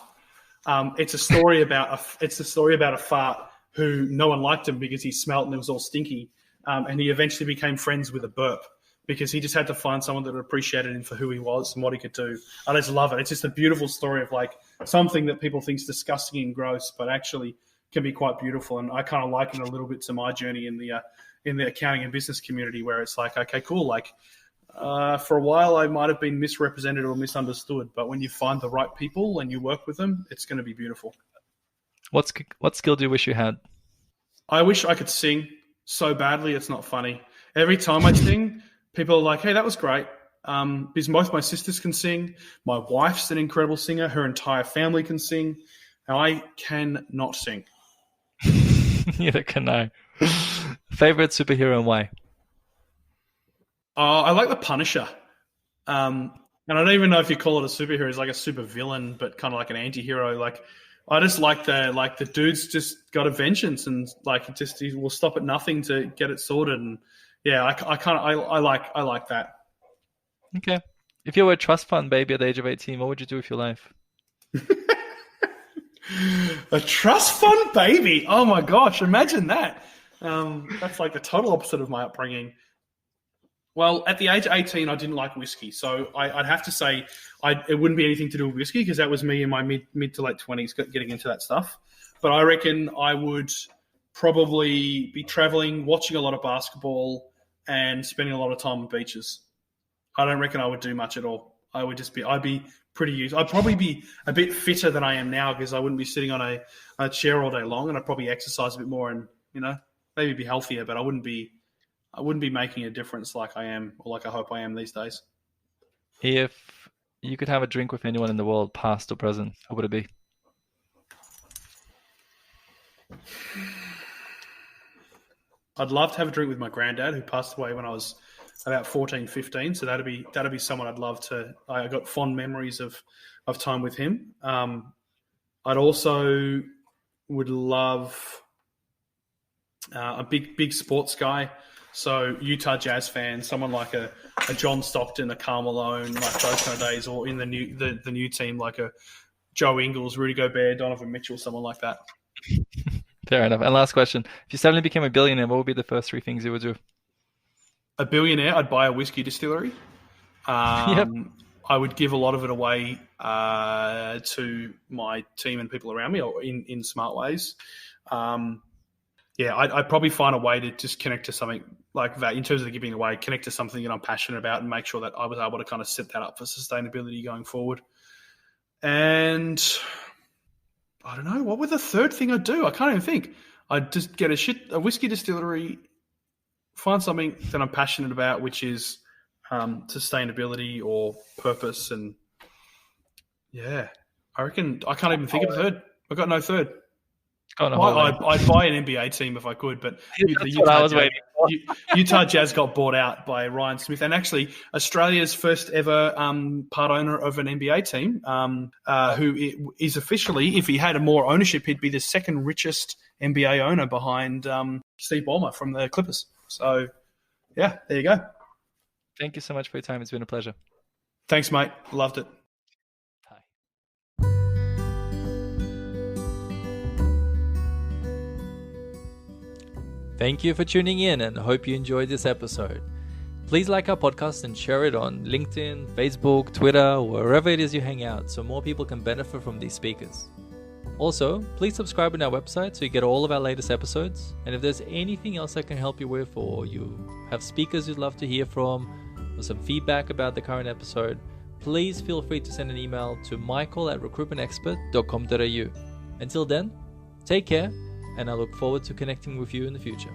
It's a story about a fart who no one liked him because he smelt and it was all stinky, and he eventually became friends with a burp because he just had to find someone that appreciated him for who he was and what he could do. I just love it. It's just a beautiful story of like something that people think is disgusting and gross, but actually can be quite beautiful. And I kind of liken it a little bit to my journey in the accounting and business community, where it's like, okay, cool, like. For a while, I might have been misrepresented or misunderstood, but when you find the right people and you work with them, it's going to be beautiful. What skill do you wish you had? I wish I could sing so badly it's not funny. Every time I sing, people are like, hey, that was great. Because both my sisters can sing. My wife's an incredible singer. Her entire family can sing. And I cannot sing. Neither can I. Favorite superhero and why? I like the Punisher. And I don't even know if you call it a superhero. He's like a super villain, but kind of like an anti-hero. Like, I just like the dude's just got a vengeance, and like he will stop at nothing to get it sorted. And yeah, I like that. Okay. If you were a trust fund baby at the age of 18, what would you do with your life? A trust fund baby. Oh my gosh, imagine that. That's like the total opposite of my upbringing. Well, at the age of 18, I didn't like whiskey. So I'd have to say it wouldn't be anything to do with whiskey because that was me in my mid to late 20s getting into that stuff. But I reckon I would probably be traveling, watching a lot of basketball, and spending a lot of time on beaches. I don't reckon I would do much at all. I'd be pretty used. I'd probably be a bit fitter than I am now because I wouldn't be sitting on a chair all day long, and I'd probably exercise a bit more and, maybe be healthier, but I wouldn't be making a difference like I am or like I hope I am these days. If you could have a drink with anyone in the world, past or present, who would it be? I'd love to have a drink with my granddad, who passed away when I was about 14, 15. So that'd be someone I'd love to. I got fond memories of time with him. I'd also would love a big sports guy. So Utah Jazz fan, someone like a John Stockton, a Karl Malone, like those kind of days, or in the new team like a Joe Ingles, Rudy Gobert, Donovan Mitchell, someone like that. Fair enough. And last question. If you suddenly became a billionaire, what would be the first 3 things you would do? A billionaire, I'd buy a whiskey distillery. Yep. I would give a lot of it away to my team and people around me, or in smart ways. I'd probably find a way to just connect to something like that in terms of the giving away, connect to something that I'm passionate about and make sure that I was able to kind of set that up for sustainability going forward. And I don't know, what would the third thing I'd do? I can't even think. I'd just get a whiskey distillery, find something that I'm passionate about, which is sustainability or purpose. And I reckon I can't even think of a third. I've got no third. I'd buy an NBA team if I could, but Utah Jazz got bought out by Ryan Smith, and actually Australia's first ever part owner of an NBA team, who is officially, if he had more ownership, he'd be the second richest NBA owner behind Steve Ballmer from the Clippers. So, there you go. Thank you so much for your time. It's been a pleasure. Thanks, mate. Loved it. Thank you for tuning in and hope you enjoyed this episode. Please like our podcast and share it on LinkedIn, Facebook, Twitter, or wherever it is you hang out so more people can benefit from these speakers. Also, please subscribe on our website so you get all of our latest episodes. And if there's anything else I can help you with, or you have speakers you'd love to hear from, or some feedback about the current episode, please feel free to send an email to michael@recruitmentexpert.com.au. Until then, take care, and I look forward to connecting with you in the future.